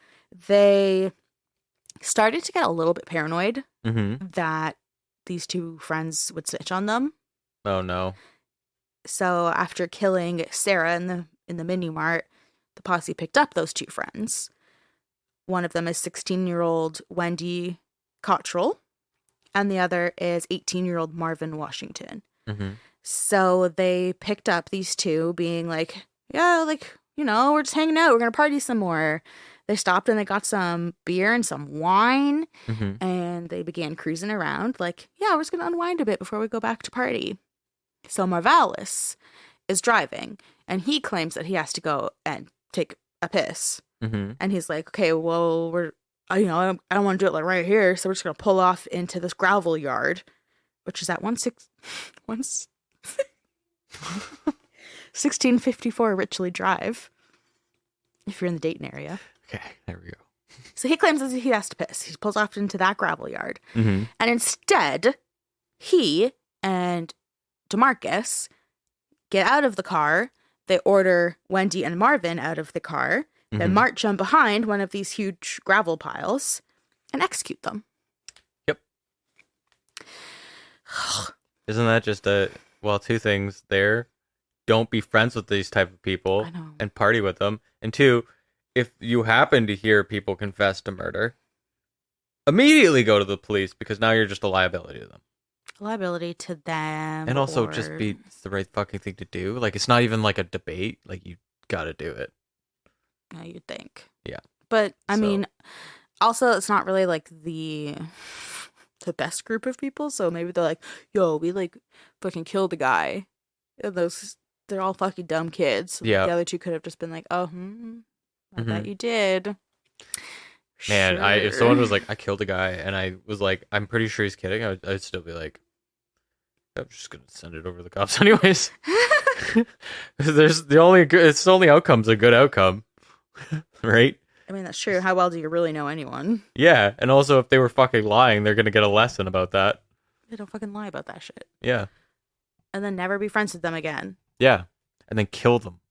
Speaker 1: they started to get a little bit paranoid that these 2 friends would snitch on them.
Speaker 3: Oh no.
Speaker 1: So after killing Sarah in the mini mart, the posse picked up those two friends. One of them is 16-year-old Wendy Cottrell, and the other is 18-year-old Marvin Washington.
Speaker 3: Mm-hmm.
Speaker 1: So they picked up these two, being like, yeah, like, you know, we're just hanging out. We're going to party some more. They stopped and they got some beer and some wine,
Speaker 3: Mm-hmm.
Speaker 1: and they began cruising around like, yeah, we're just going to unwind a bit before we go back to party. So Marvalis is driving, and he claims that he has to go and take a piss.
Speaker 3: Mm-hmm.
Speaker 1: And he's like, okay, well, I don't want to do it like right here, so we're just going to pull off into this gravel yard, which is at 1654 Richley Drive, if you're in the Dayton area.
Speaker 3: Okay, there we go.
Speaker 1: So he claims that he has to piss. He pulls off into that gravel yard.
Speaker 3: Mm-hmm.
Speaker 1: And instead, he and DeMarcus get out of the car. They order Wendy and Marvin out of the car, then
Speaker 3: Mhm.
Speaker 1: march them behind one of these huge gravel piles and execute them.
Speaker 3: Yep. Isn't that just two things there? Don't be friends with these type of people
Speaker 1: I know.
Speaker 3: and party with them. And two, if you happen to hear people confess to murder, immediately go to the police, because now you're just a liability to them.
Speaker 1: Liability to them.
Speaker 3: And also
Speaker 1: or-
Speaker 3: just be the right fucking thing to do. Like, it's not even like a debate. Like, you gotta do it.
Speaker 1: Yeah, you'd think.
Speaker 3: Yeah.
Speaker 1: But, I
Speaker 3: So-
Speaker 1: mean, also, it's not really like the best group of people. So maybe they're like, yo, we like fucking killed a guy. And they're all fucking dumb kids.
Speaker 3: Yeah.
Speaker 1: The other two could have just been like, oh, I bet you did.
Speaker 3: Man, if
Speaker 1: Sure.
Speaker 3: someone was like, I killed a guy, and I was like, I'm pretty sure he's kidding, I'd still be like, I'm just gonna send it over to the cops anyways. It's the only outcome's a good outcome. Right?
Speaker 1: I mean, that's true. How well do you really know anyone?
Speaker 3: Yeah, and also if they were fucking lying, they're gonna get a lesson about that.
Speaker 1: They don't fucking lie about that shit.
Speaker 3: Yeah.
Speaker 1: And then never be friends with them again.
Speaker 3: Yeah. And then kill them.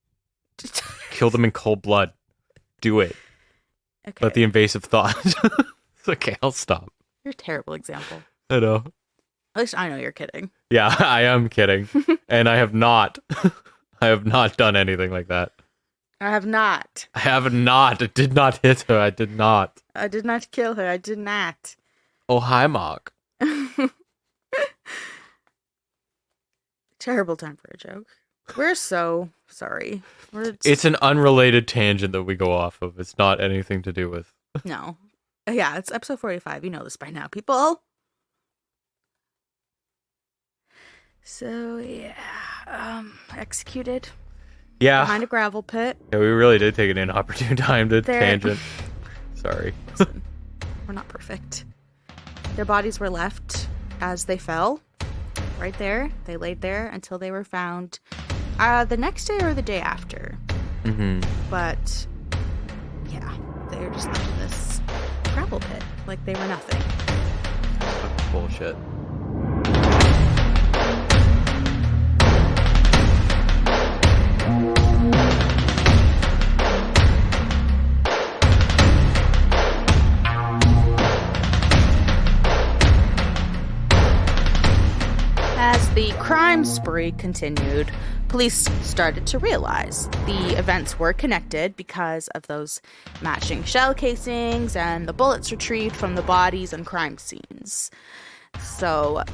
Speaker 3: Kill them in cold blood. Do it.
Speaker 1: Okay.
Speaker 3: Let the invasive thought. It's okay, I'll stop.
Speaker 1: You're a terrible example.
Speaker 3: I know.
Speaker 1: At least I know you're kidding.
Speaker 3: Yeah, I am kidding. And I have not done anything like that.
Speaker 1: I have not.
Speaker 3: I have not. It did not hit her. I did not.
Speaker 1: I did not kill her. I did not.
Speaker 3: Oh, hi, Mark.
Speaker 1: Terrible time for a joke. We're so sorry.
Speaker 3: It's an unrelated tangent that we go off of. It's not anything to do with.
Speaker 1: No. Yeah, it's episode 45. You know this by now, people. So, yeah. Executed
Speaker 3: Yeah.
Speaker 1: behind a gravel pit.
Speaker 3: Yeah, we really did take an inopportune time to
Speaker 1: There-
Speaker 3: tangent. Sorry.
Speaker 1: Listen, we're not perfect. Their bodies were left as they fell. Right there. They laid there until they were found the next day or the day after.
Speaker 3: Mm-hmm.
Speaker 1: But, yeah, they were just left in this gravel pit like they were nothing.
Speaker 3: Bullshit.
Speaker 1: As the crime spree continued, police started to realize the events were connected because of those matching shell casings and the bullets retrieved from the bodies and crime scenes. So,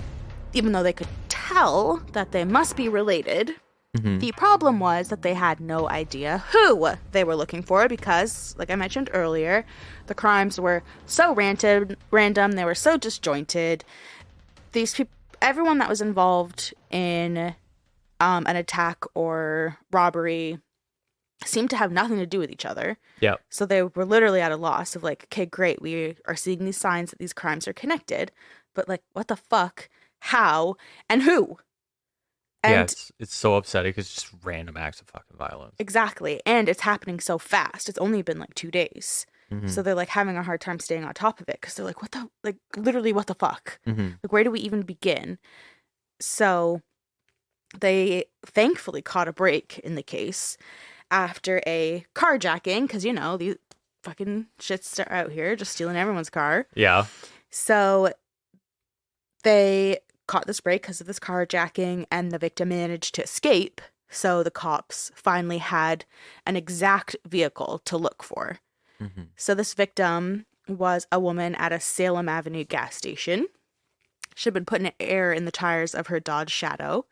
Speaker 1: even though they could tell that they must be related, the problem was that they had no idea who they were looking for because, like I mentioned earlier, the crimes were so random, they were so disjointed. These people, everyone that was involved in an attack or robbery seemed to have nothing to do with each other.
Speaker 3: Yep.
Speaker 1: So they were literally at a loss of like, okay, great, we are seeing these signs that these crimes are connected, but like, what the fuck, how, and who?
Speaker 3: Yeah,
Speaker 1: And
Speaker 3: it's so upsetting because it's just random acts of fucking violence.
Speaker 1: exactly, and it's happening so fast. It's only been like 2 days.
Speaker 3: Mhm.
Speaker 1: So they're like having a hard time staying on top of it because they're like, what the, like, literally, what the fuck?
Speaker 3: Mhm.
Speaker 1: Like, where do we even begin? So they thankfully caught a break in the case after a carjacking because, you know, these fucking shits are out here just stealing everyone's car.
Speaker 3: Yeah.
Speaker 1: So they caught this break because of this carjacking, and the victim managed to escape. So the cops finally had an exact vehicle to look for.
Speaker 3: Mm-hmm.
Speaker 1: So this victim was a woman at a Salem Avenue gas station. She had been putting air in the tires of her Dodge Shadow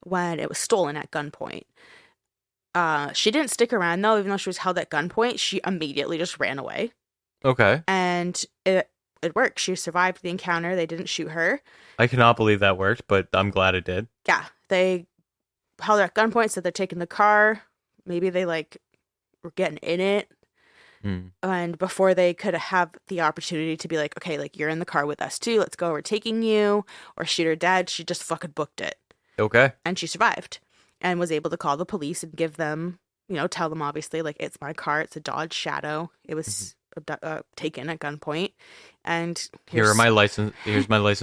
Speaker 1: when it was stolen at gunpoint. She didn't stick around, though. Even though she was held at gunpoint, she immediately just ran away.
Speaker 3: Okay.
Speaker 1: And it worked. She survived the encounter. They didn't shoot her.
Speaker 3: I cannot believe that worked, but I'm glad it did.
Speaker 1: Yeah, they held her at gunpoint, said they're taking the car. Maybe they, like, were getting in it.
Speaker 3: Mm.
Speaker 1: And before they could have the opportunity to be like, okay, like, you're in the car with us too, let's go, we're taking you, or shoot her dead, she just fucking booked it.
Speaker 3: Okay.
Speaker 1: And she survived and was able to call the police and give them, tell them, obviously, like, it's my car, it's a Dodge Shadow, it was taken at gunpoint, and
Speaker 3: here's my license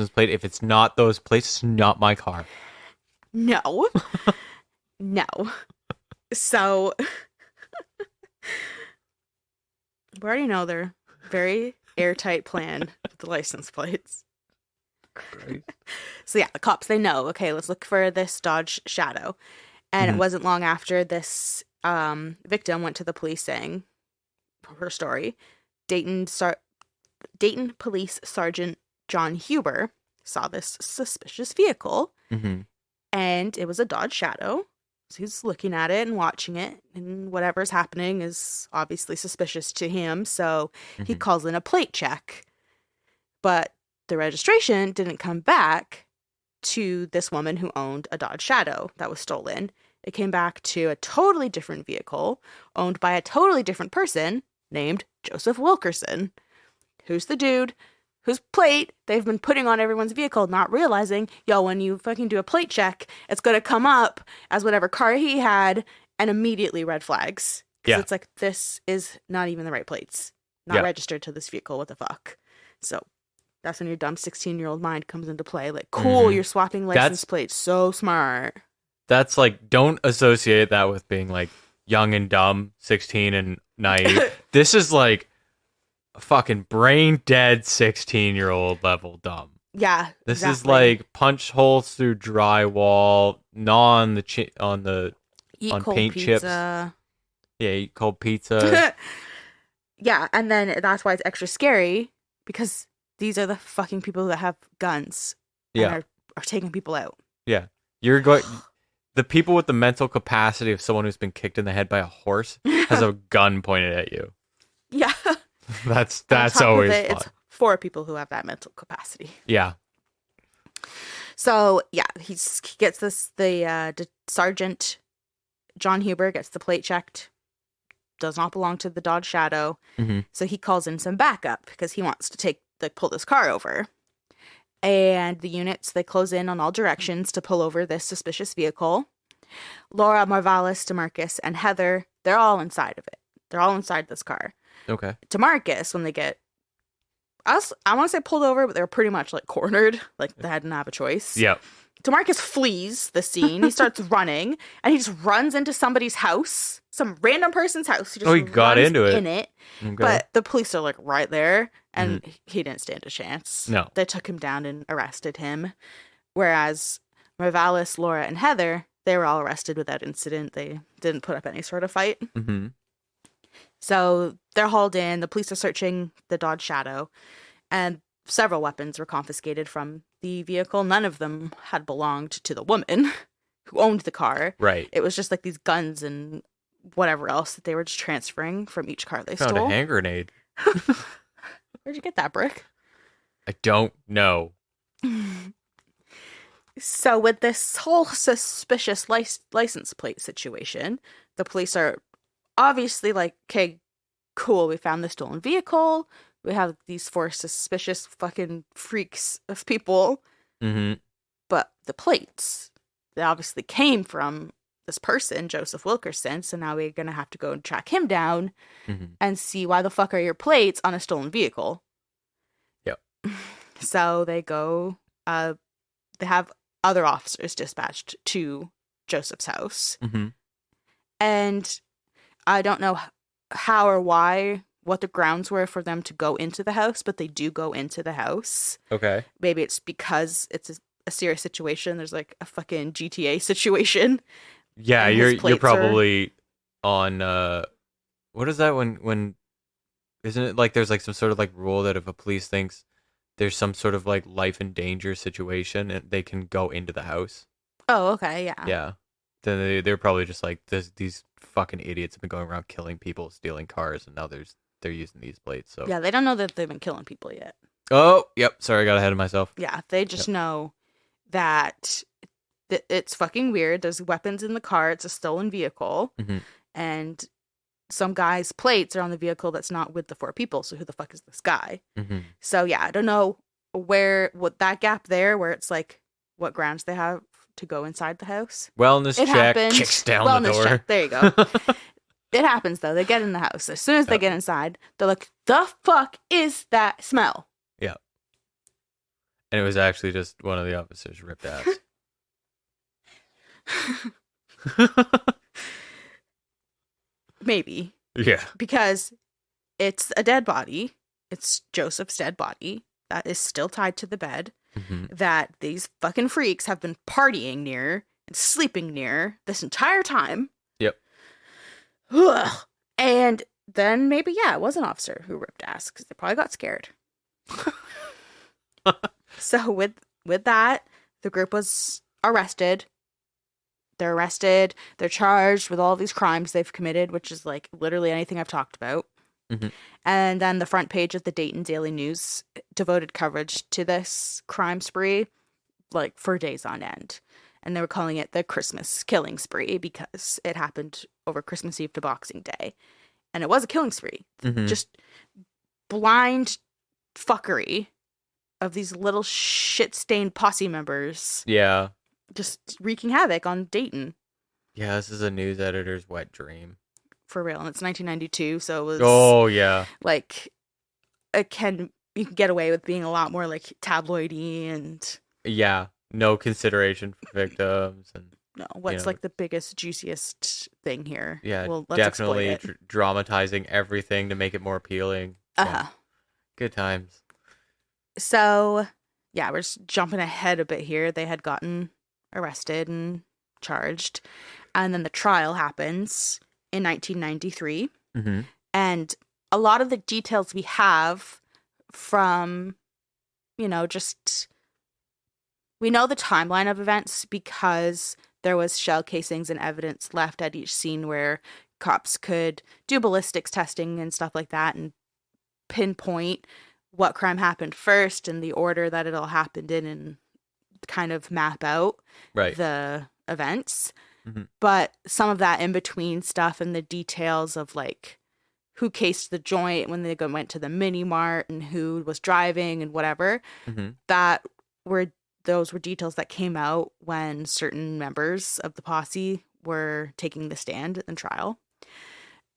Speaker 3: plate. If it's not those plates, it's not my car.
Speaker 1: No. No. So we already know they're very airtight plan with the license plates.
Speaker 3: Right.
Speaker 1: So yeah, the cops, they know, okay, let's look for this Dodge Shadow. And it wasn't long after this victim went to the police saying her story. Dayton Police Sergeant John Huber saw this suspicious vehicle, and it was a Dodge Shadow. So he's looking at it and watching it, and whatever's happening is obviously suspicious to him, so he calls in a plate check. But the registration didn't come back to this woman who owned a Dodge Shadow that was stolen. It came back to a totally different vehicle owned by a totally different person named Joseph Wilkerson, who's the dude whose plate they've been putting on everyone's vehicle, not realizing, when you fucking do a plate check, it's going to come up as whatever car he had, and immediately red flags. Because it's like, this is not even the right plates. Not registered to this vehicle, what the fuck? So that's when your dumb 16-year-old mind comes into play. Like, cool, you're swapping license plates. So smart.
Speaker 3: That's like, don't associate that with being like young and dumb, 16 and naive. This is like a fucking brain dead 16-year-old level dumb.
Speaker 1: Yeah,
Speaker 3: this is like punch holes through drywall, gnaw on the
Speaker 1: eat
Speaker 3: on
Speaker 1: cold
Speaker 3: paint
Speaker 1: pizza.
Speaker 3: chips. Yeah, eat cold pizza.
Speaker 1: Yeah, and then that's why it's extra scary, because these are the fucking people that have guns and are taking people out.
Speaker 3: Yeah, you're going. The people with the mental capacity of someone who's been kicked in the head by a horse has a gun pointed at you.
Speaker 1: Yeah.
Speaker 3: That's always fun.
Speaker 1: It's for people who have that mental capacity.
Speaker 3: Yeah.
Speaker 1: So, yeah, he gets this, Sergeant John Huber gets the plate checked. Does not belong to the Dodge Shadow. So he calls in some backup because he wants to pull this car over. And the units, they close in on all directions to pull over this suspicious vehicle. Laura, Marvalis, DeMarcus, and Heather, they're all inside of it. They're all inside this car.
Speaker 3: Okay.
Speaker 1: DeMarcus, when they get, I want to say pulled over, but they were pretty much like cornered. Like they didn't have a choice.
Speaker 3: Yeah.
Speaker 1: DeMarcus flees the scene. He starts running, and he just runs into somebody's house, some random person's house. He just
Speaker 3: got
Speaker 1: runs
Speaker 3: into it.
Speaker 1: In it.
Speaker 3: Okay.
Speaker 1: But the police are like right there, and he didn't stand a chance.
Speaker 3: No.
Speaker 1: They took him down and arrested him. Whereas Marvalis, Laura, and Heather, they were all arrested without incident. They didn't put up any sort of fight. So they're hauled in. The police are searching the Dodge Shadow, and several weapons were confiscated from the vehicle. None of them had belonged to the woman who owned the car.
Speaker 3: Right.
Speaker 1: It was just like these guns and whatever else that they were just transferring from each car they
Speaker 3: Found
Speaker 1: stole.
Speaker 3: a hand grenade.
Speaker 1: Where'd you get that, Brick?
Speaker 3: I don't know.
Speaker 1: So with this whole suspicious license plate situation, the police are obviously like, okay, cool, we found the stolen vehicle. We have these 4 suspicious fucking freaks of people. But the plates, they obviously came from this person, Joseph Wilkerson. So now we're going to have to go and track him down and see why the fuck are your plates on a stolen vehicle.
Speaker 3: Yep.
Speaker 1: So they go, they have other officers dispatched to Joseph's house. And I don't know how or why, what the grounds were for them to go into the house, but they do go into the house.
Speaker 3: Okay.
Speaker 1: Maybe it's because it's a serious situation. There's like a fucking GTA situation.
Speaker 3: Yeah,
Speaker 1: And his
Speaker 3: you're
Speaker 1: plates
Speaker 3: probably on what is that when isn't it like there's like some sort of like rule that if a police thinks there's some sort of like life and danger situation and they can go into the house.
Speaker 1: Oh, okay, yeah.
Speaker 3: Yeah. Then they're probably just like these fucking idiots have been going around killing people, stealing cars, and now they're using these plates. So
Speaker 1: Yeah, they don't know that they've been killing people yet.
Speaker 3: Oh, yep. Sorry, I got ahead of myself.
Speaker 1: Yeah, they just know that it's fucking weird. There's weapons in the car. It's a stolen vehicle.
Speaker 3: Mhm.
Speaker 1: And some guy's plates are on the vehicle that's not with the 4 people. So who the fuck is this guy?
Speaker 3: Mm-hmm.
Speaker 1: So yeah, I don't know what that gap there where it's like what grounds they have to go inside the house.
Speaker 3: Wellness
Speaker 1: It
Speaker 3: check,
Speaker 1: happened.
Speaker 3: kicks down the
Speaker 1: Wellness
Speaker 3: door.
Speaker 1: check. There you go. It happens though. They get in the house. As soon as they get inside, they're like, "The fuck is that smell?"
Speaker 3: Yeah. And it was actually just one of the officers ripped ass.
Speaker 1: Maybe.
Speaker 3: Yeah.
Speaker 1: Because it's a dead body. It's Joseph's dead body that is still tied to the bed
Speaker 3: Mm-hmm.
Speaker 1: that these fucking freaks have been partying near and sleeping near this entire time.
Speaker 3: Yep.
Speaker 1: Ugh. And then maybe, yeah, it was an officer who ripped ass because they probably got scared. So with that, the group was arrested. They're arrested. They're charged with all these crimes they've committed, which is like literally anything I've talked about.
Speaker 3: Mm-hmm.
Speaker 1: And then the front page of the Dayton Daily News devoted coverage to this crime spree, like for days on end. And they were calling it the Christmas killing spree because it happened over Christmas Eve to Boxing Day. And it was a killing spree.
Speaker 3: Mm-hmm.
Speaker 1: Just blind fuckery of these little shit-stained posse members
Speaker 3: Yeah.
Speaker 1: just wreaking havoc on Dayton.
Speaker 3: Yeah, this is a news editor's wet dream.
Speaker 1: For real. And it's 1992, so it was
Speaker 3: Oh, yeah.
Speaker 1: like you can get away with being a lot more like tabloidy and
Speaker 3: Yeah. No consideration for victims. And
Speaker 1: no, what's
Speaker 3: know,
Speaker 1: like the biggest, juiciest thing here?
Speaker 3: yeah,
Speaker 1: Well, let's
Speaker 3: definitely
Speaker 1: exploit it.
Speaker 3: dramatizing everything to make it more appealing.
Speaker 1: Uh-huh.
Speaker 3: Yeah. Good times.
Speaker 1: So, yeah, we're just jumping ahead a bit here. They had gotten arrested and charged. And then the trial happens in 1993.
Speaker 3: Mm-hmm.
Speaker 1: And a lot of the details we have from, just we know the timeline of events because there was shell casings and evidence left at each scene where cops could do ballistics testing and stuff like that and pinpoint what crime happened first and the order that it all happened in and kind of map out
Speaker 3: Right.
Speaker 1: the events.
Speaker 3: Mm-hmm.
Speaker 1: But some of that in between stuff and the details of like who cased the joint when they went to the mini mart and who was driving and whatever,
Speaker 3: Mm-hmm.
Speaker 1: those were details that came out when certain members of the posse were taking the stand in trial.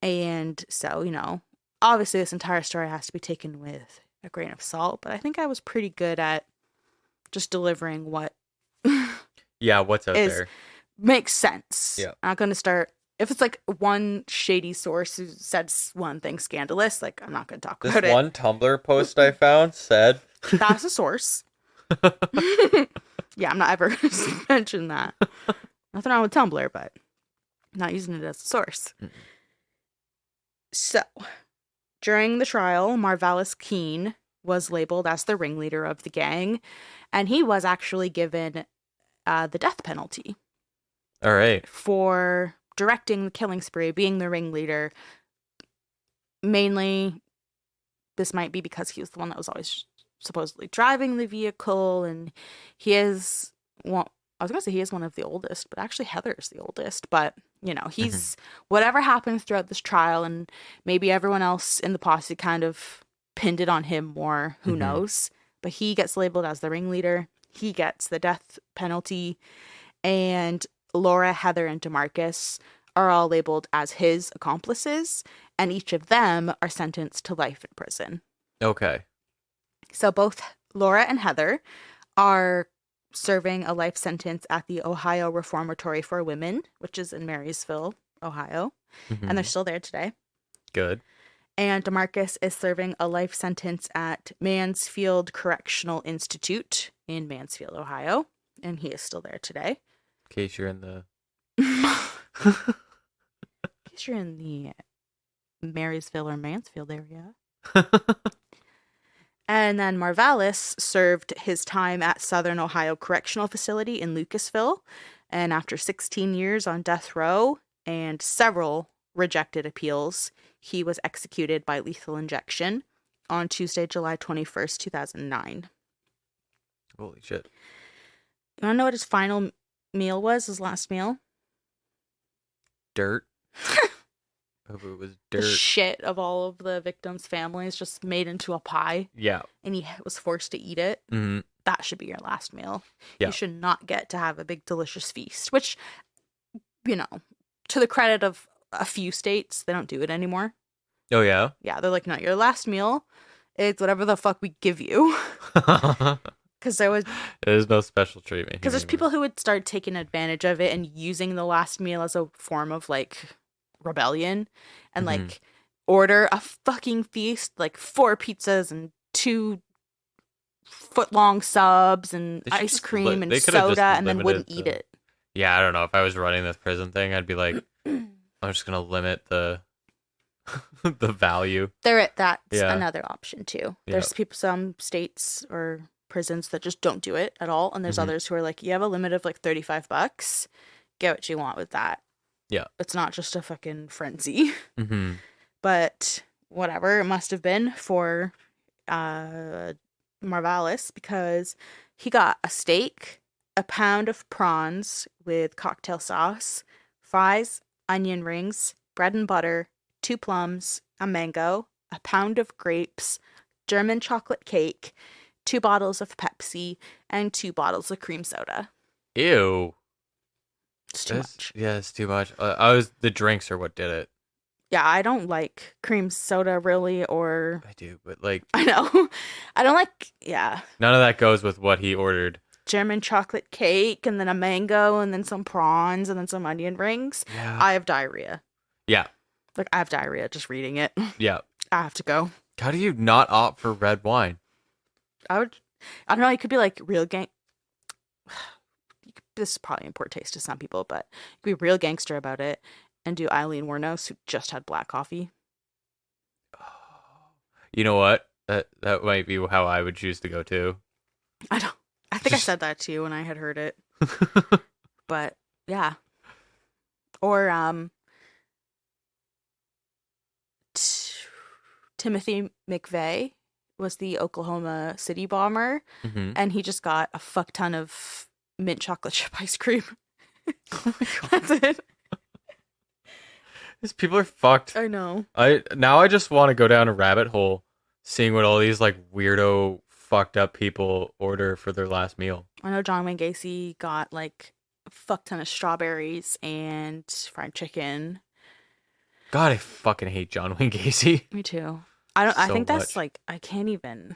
Speaker 1: And so, obviously this entire story has to be taken with a grain of salt, but I think I was pretty good at just delivering what
Speaker 3: Yeah, what's out
Speaker 1: is
Speaker 3: there?
Speaker 1: makes sense.
Speaker 3: Yeah.
Speaker 1: I'm not going to start if it's like one shady source who said one thing scandalous, like I'm not going to talk
Speaker 3: This
Speaker 1: about it.
Speaker 3: one Tumblr post I found said...
Speaker 1: That's a source. Yeah, I'm not ever going to mention that. Nothing wrong with Tumblr, but I'm not using it as a source.
Speaker 3: Mm-mm.
Speaker 1: So, during the trial, Marvelous Keene was labeled as the ringleader of the gang, and he was actually given the death penalty
Speaker 3: All right.
Speaker 1: for directing the killing spree, being the ringleader. Mainly, this might be because he was the one that was always supposedly driving the vehicle, and he is one. I was gonna say he is one of the oldest, but actually Heather's the oldest. But he's whatever happens throughout this trial, and maybe everyone else in the posse kind of pinned it on him more. Who
Speaker 3: Mhm.
Speaker 1: knows? But he gets labeled as the ringleader. He gets the death penalty, and Laura, Heather, and DeMarcus are all labeled as his accomplices, and each of them are sentenced to life in prison.
Speaker 3: Okay.
Speaker 1: So both Laura and Heather are serving a life sentence at the Ohio Reformatory for Women, which is in Marysville, Ohio,
Speaker 3: Mhm.
Speaker 1: and they're still there today.
Speaker 3: Good.
Speaker 1: And DeMarcus is serving a life sentence at Mansfield Correctional Institute in Mansfield, Ohio. and he is still there today.
Speaker 3: In case you're in the...
Speaker 1: In case you're in the Marysville or Mansfield area. And then Marvalis served his time at Southern Ohio Correctional Facility in Lucasville. And after 16 years on death row and several rejected appeals, he was executed by lethal injection on Tuesday, July 21st, 2009.
Speaker 3: Holy shit.
Speaker 1: You want to know what his final meal was, his last meal?
Speaker 3: Dirt. Hope it was
Speaker 1: The
Speaker 3: dirt.
Speaker 1: shit of all of the victims' families just made into a pie,
Speaker 3: Yeah.
Speaker 1: and he was forced to eat it.
Speaker 3: Mm-hmm.
Speaker 1: That should be your last meal.
Speaker 3: Yeah.
Speaker 1: You should not get to have a big, delicious feast, which, you know, to the credit of a few states, they don't do it anymore.
Speaker 3: Oh, yeah?
Speaker 1: Yeah, they're like, no, your last meal is whatever the fuck we give you. Because
Speaker 3: There's no special treatment.
Speaker 1: Because there's people who would start taking advantage of it and using the last meal as a form of like rebellion and like order a fucking feast, like 4 pizzas and 2 foot-long subs and
Speaker 3: They should
Speaker 1: ice
Speaker 3: just
Speaker 1: cream and
Speaker 3: they could've just
Speaker 1: soda, and then
Speaker 3: limited
Speaker 1: wouldn't eat
Speaker 3: the-
Speaker 1: it.
Speaker 3: Yeah, I don't know. If I was running this prison thing, I'd be like, I'm just going to limit the the value.
Speaker 1: That's
Speaker 3: Yeah.
Speaker 1: another option too.
Speaker 3: Yeah.
Speaker 1: There's some states or prisons that just don't do it at all, and there's others who are like, you have a limit of like $35, get what you want with that.
Speaker 3: Yeah.
Speaker 1: It's not just a fucking frenzy.
Speaker 3: Mm-hmm.
Speaker 1: But whatever, it must have been for Marvalis, because he got a steak, a pound of prawns with cocktail sauce, fries, onion rings, bread and butter, 2 plums, a mango, a pound of grapes, German chocolate cake, 2 bottles of Pepsi, and 2 bottles of cream soda.
Speaker 3: Ew.
Speaker 1: It's too much.
Speaker 3: Yeah, it's too much. The drinks are what did it.
Speaker 1: Yeah, I don't like cream soda really, or
Speaker 3: I do, but like
Speaker 1: I know. I don't like, yeah.
Speaker 3: none of that goes with what he ordered.
Speaker 1: German chocolate cake, and then a mango, and then some prawns, and then some onion rings.
Speaker 3: Yeah.
Speaker 1: I have diarrhea.
Speaker 3: Yeah.
Speaker 1: Like, I have diarrhea just reading it.
Speaker 3: Yeah.
Speaker 1: I have to go.
Speaker 3: How do you not opt for red wine?
Speaker 1: I don't know, you could be like real this is probably in poor taste to some people, but you could be real gangster about it and do Eileen Wuornos, who just had black coffee.
Speaker 3: You know what? That might be how I would choose to go too.
Speaker 1: I think I said that to you when I had heard it. But yeah. Or Timothy McVeigh was the Oklahoma City bomber,
Speaker 3: Mm-hmm.
Speaker 1: and he just got a fuck ton of mint chocolate chip ice cream. That's it.
Speaker 3: These people are fucked.
Speaker 1: I know.
Speaker 3: I just want to go down a rabbit hole, seeing what all these like weirdo, fucked up people order for their last meal.
Speaker 1: I know John Wayne Gacy got like a fuck ton of strawberries and fried chicken.
Speaker 3: God, I fucking hate John Wayne Gacy.
Speaker 1: Me too. I
Speaker 3: So
Speaker 1: think that's
Speaker 3: much.
Speaker 1: like, I can't even.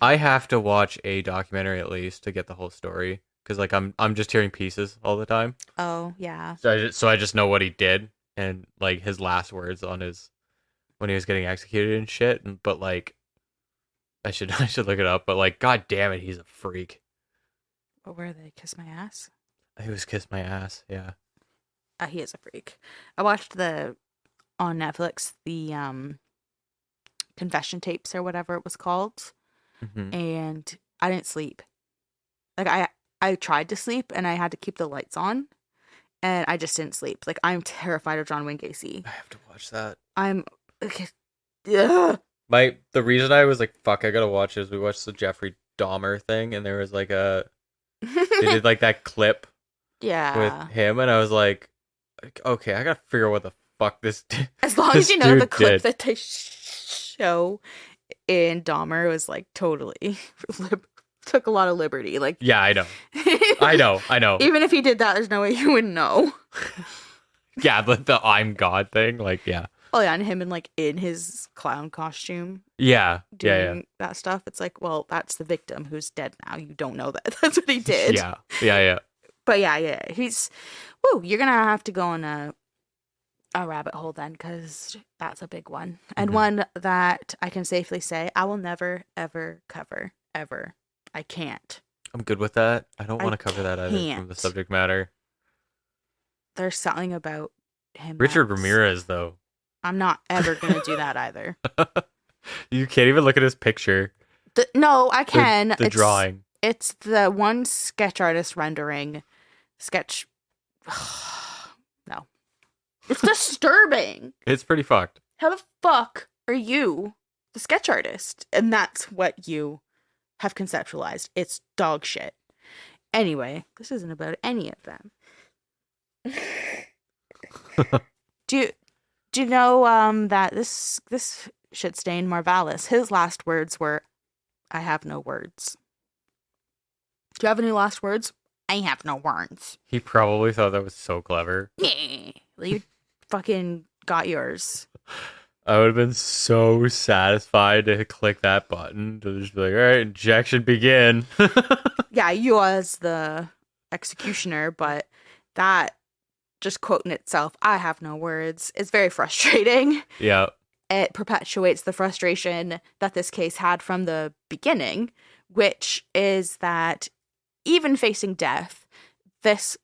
Speaker 3: I have to watch a documentary at least to get the whole story, because like I'm just hearing pieces all the time.
Speaker 1: Oh yeah.
Speaker 3: So I just know what he did and like his last words on his when he was getting executed and shit. But like, I should look it up. But like, god damn it, he's a freak.
Speaker 1: What were they? Kiss my ass?
Speaker 3: He was kiss my ass. Yeah.
Speaker 1: He is a freak. I watched on Netflix the confession tapes or whatever it was called,
Speaker 3: Mm-hmm.
Speaker 1: and I didn't sleep. Like I tried to sleep and I had to keep the lights on, and I just didn't sleep. Like, I'm terrified of John Wayne Gacy.
Speaker 3: I have to watch that.
Speaker 1: I'm okay. Ugh.
Speaker 3: The reason I was like, fuck, I gotta watch is we watched the Jeffrey Dahmer thing, and there was like they did like that clip
Speaker 1: Yeah.
Speaker 3: with him, and I was like, okay, I gotta figure out what the fuck this.
Speaker 1: As long
Speaker 3: this
Speaker 1: as you know the
Speaker 3: dude
Speaker 1: clip
Speaker 3: did.
Speaker 1: that they show in Dahmer was like totally took a lot of liberty. Like,
Speaker 3: Yeah, I know. I know.
Speaker 1: even if he did that, there's no way you would know.
Speaker 3: Yeah, the I'm God thing, like, yeah.
Speaker 1: Oh yeah, and him in his clown costume
Speaker 3: Yeah,
Speaker 1: doing
Speaker 3: yeah,
Speaker 1: that stuff. It's like, well, that's the victim who's dead now. You don't know that. That's what he did.
Speaker 3: yeah.
Speaker 1: But yeah. He's, woo, you're going to have to go on a rabbit hole then, because that's a big one. And
Speaker 3: Mhm.
Speaker 1: one that I can safely say I will never, ever cover. Ever. I can't.
Speaker 3: I'm good with that. I don't
Speaker 1: I
Speaker 3: want to cover that either from the
Speaker 1: can't.
Speaker 3: subject matter.
Speaker 1: There's something about him.
Speaker 3: Richard
Speaker 1: that's-
Speaker 3: Ramirez, though.
Speaker 1: I'm not ever gonna do that either.
Speaker 3: You can't even look at his picture.
Speaker 1: No, I can.
Speaker 3: The drawing.
Speaker 1: It's the one sketch artist rendering. Sketch. No. It's disturbing.
Speaker 3: It's pretty fucked.
Speaker 1: How the fuck are you the sketch artist? And that's what you have conceptualized. It's dog shit. Anyway, this isn't about any of them. do you know that this shit stain Marvalis, his last words were, "I have no words." Do you have any last words? I have no words.
Speaker 3: He probably thought that was so clever.
Speaker 1: Yeah, you fucking got yours.
Speaker 3: I would have been so satisfied to click that button to just be like, all right, injection begin.
Speaker 1: Yeah, you as the executioner, but that just quoting itself, I have no words, is very frustrating.
Speaker 3: Yeah.
Speaker 1: It perpetuates the frustration that this case had from the beginning, which is that even facing death, this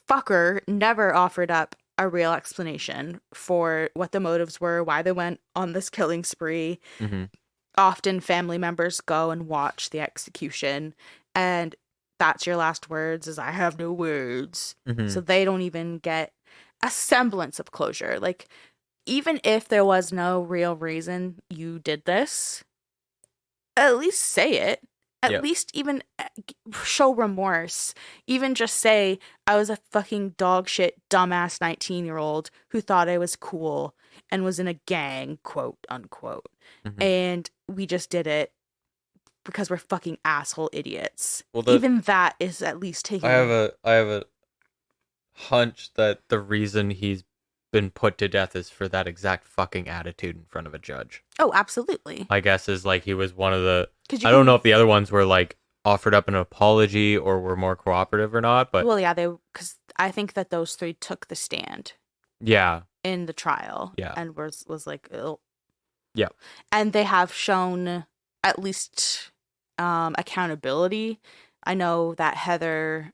Speaker 1: fucker never offered up a real explanation for what the motives were, why they went on this killing spree.
Speaker 3: Mm-hmm.
Speaker 1: Often family members go and watch the execution, and that's your last words is, I have no words.
Speaker 3: Mm-hmm.
Speaker 1: So they don't even get a semblance of closure. Like, even if there was no real reason you did this, at least say it. At
Speaker 3: Yep.
Speaker 1: least even show remorse. Even just say, I was a fucking dog shit, dumbass 19-year-old who thought I was cool and was in a gang, quote unquote.
Speaker 3: Mm-hmm.
Speaker 1: And we just did it because we're fucking asshole idiots.
Speaker 3: Well,
Speaker 1: Even that is at least taking...
Speaker 3: I have a hunch that the reason he's been put to death is for that exact fucking attitude in front of a judge.
Speaker 1: Oh, absolutely.
Speaker 3: My guess is like he was one of the...
Speaker 1: 'Cause you
Speaker 3: I don't
Speaker 1: can-
Speaker 3: know if the other ones were like offered up an apology or were more cooperative or not, but
Speaker 1: Well, yeah, because I think that those three took the stand
Speaker 3: yeah.
Speaker 1: in the trial.
Speaker 3: Yeah.
Speaker 1: And was like, ugh.
Speaker 3: Yeah.
Speaker 1: And they have shown at least accountability. I know that Heather,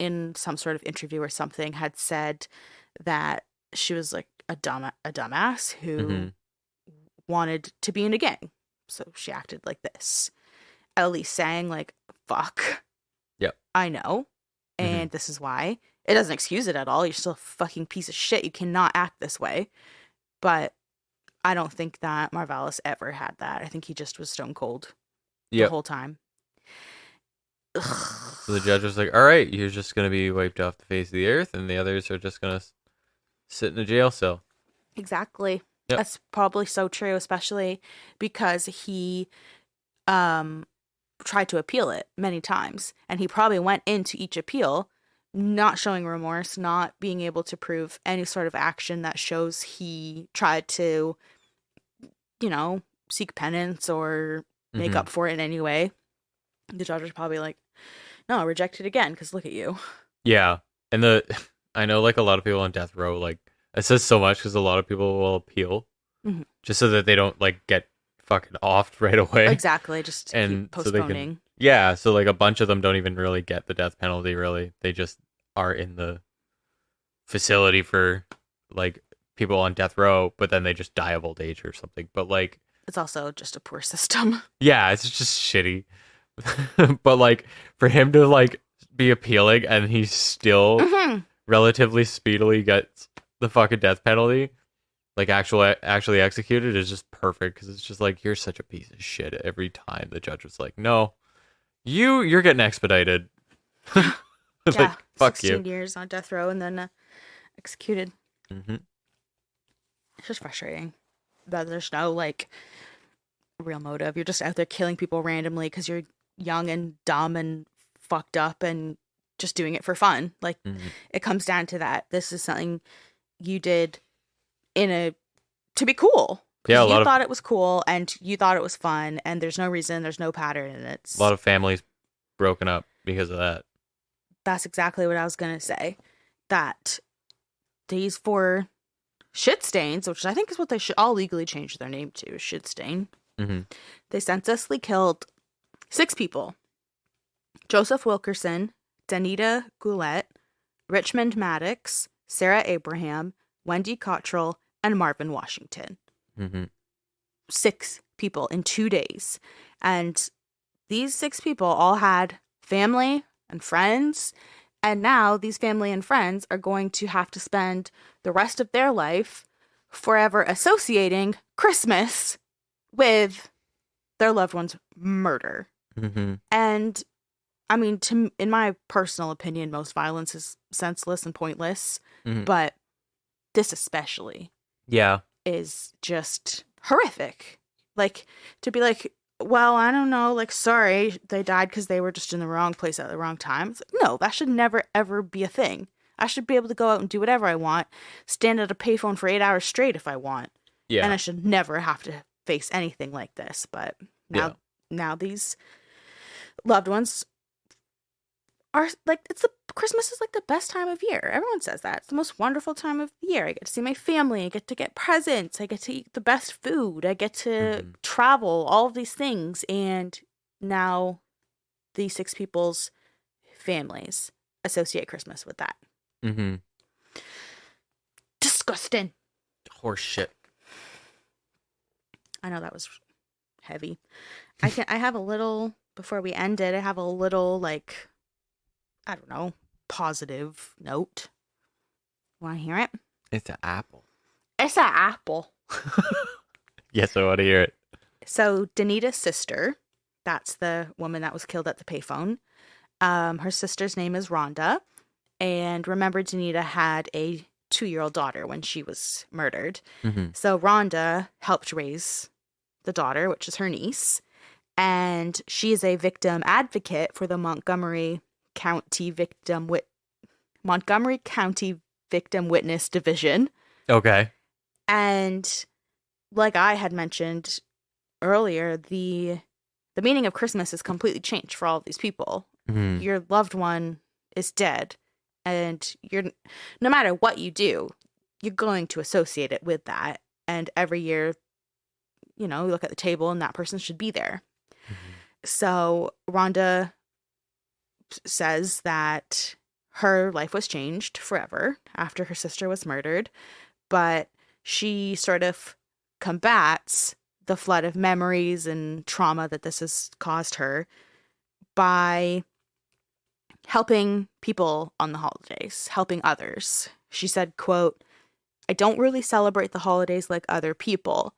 Speaker 1: in some sort of interview or something, had said that she was like a dumbass who
Speaker 3: Mhm.
Speaker 1: wanted to be in a gang. So she acted like this. At least saying like, fuck.
Speaker 3: Yep.
Speaker 1: I know. And this is why. It doesn't excuse it at all. You're still a fucking piece of shit. You cannot act this way. But I don't think that Marvalis ever had that. I think he just was stone cold the
Speaker 3: Yep.
Speaker 1: whole time.
Speaker 3: So the judge was like, all right, you're just going to be wiped off the face of the earth, and the others are just going to sit in a jail cell.
Speaker 1: Exactly.
Speaker 3: Yep.
Speaker 1: That's probably so true, especially because he tried to appeal it many times. And he probably went into each appeal not showing remorse, not being able to prove any sort of action that shows he tried to, seek penance or make
Speaker 3: Mhm.
Speaker 1: up for it in any way. The judge was probably like, no, reject it again, because look at you.
Speaker 3: Yeah. And I know like a lot of people on death row, like it says so much because a lot of people will appeal
Speaker 1: Mhm.
Speaker 3: just so that they don't like get fucking offed right away.
Speaker 1: Exactly, just to
Speaker 3: And
Speaker 1: keep
Speaker 3: so they can-
Speaker 1: postponing.
Speaker 3: Yeah, so like a bunch of them don't even really get the death penalty really. They just are in the facility for like people on death row, but then they just die of old age or something. But like
Speaker 1: It's also just a poor system.
Speaker 3: yeah, it's just shitty. But like for him to like be appealing and he still
Speaker 1: Mhm.
Speaker 3: relatively speedily gets the fucking death penalty, like actually executed, is just perfect because it's just like you're such a piece of shit every time. The judge was like, no, you're getting expedited. It's
Speaker 1: Yeah,
Speaker 3: like, fuck
Speaker 1: 16
Speaker 3: you.
Speaker 1: years on death row and then executed.
Speaker 3: Hmm.
Speaker 1: It's just frustrating that there's no like real motive. You're just out there killing people randomly because you're young and dumb and fucked up and just doing it for fun. Like
Speaker 3: Mhm.
Speaker 1: it comes down to that. This is something you did to be cool. 'Cause
Speaker 3: Yeah, a
Speaker 1: you
Speaker 3: lot of-
Speaker 1: thought it was cool and you thought it was fun and there's no reason, there's no pattern in it.
Speaker 3: A lot of families broken up because of that.
Speaker 1: That's exactly what I was gonna say. That these four shit stains, which I think is what they should all legally change their name to, shit stain.
Speaker 3: Hmm.
Speaker 1: They senselessly killed 6 people Joseph Wilkerson, Danita Goulet, Richmond Maddox, Sarah Abraham, Wendy Cottrell, and Marvin Washington.
Speaker 3: Mm-hmm.
Speaker 1: 6 people in 2 days. And these 6 people all had family and friends. And now these family and friends are going to have to spend the rest of their life forever associating Christmas with their loved one's murder.
Speaker 3: Mm-hmm.
Speaker 1: And I mean, in my personal opinion, most violence is senseless and pointless.
Speaker 3: Mhm.
Speaker 1: But this especially
Speaker 3: Yeah.
Speaker 1: is just horrific. Like, to be like, well, I don't know, like, sorry, they died because they were just in the wrong place at the wrong time. It's like, no, that should never, ever be a thing. I should be able to go out and do whatever I want, stand at a payphone for 8 hours straight if I want.
Speaker 3: Yeah.
Speaker 1: And I should never have to face anything like this. But now these loved ones are like, Christmas is like the best time of year. Everyone says that. It's the most wonderful time of the year. I get to see my family. I get to get presents. I get to eat the best food. I get to travel, all of these things. And now these 6 people's families associate Christmas with that.
Speaker 3: Mm-hmm.
Speaker 1: Disgusting.
Speaker 3: Horse shit.
Speaker 1: I know that was heavy. I have a little, before we end it, I have a little, like, I don't know, positive note. Want to hear it?
Speaker 3: It's an apple.
Speaker 1: It's an apple.
Speaker 3: Yes, I want to hear it.
Speaker 1: So Danita's sister, that's the woman that was killed at the payphone. Her sister's name is Rhonda. And remember, Danita had a 2-year-old daughter when she was murdered.
Speaker 3: Mm-hmm.
Speaker 1: So Rhonda helped raise the daughter, which is her niece. And she is a victim advocate for the Montgomery County Victim Witness Division.
Speaker 3: Okay.
Speaker 1: And like I had mentioned earlier, the meaning of Christmas has completely changed for all of these people.
Speaker 3: Mm-hmm.
Speaker 1: Your loved one is dead, and no matter what you do, you're going to associate it with that. And every year, you look at the table and that person should be there. Mm-hmm. So Rhonda says that her life was changed forever after her sister was murdered, but she sort of combats the flood of memories and trauma that this has caused her by helping people on the holidays, helping others. She said, quote, "I don't really celebrate the holidays like other people.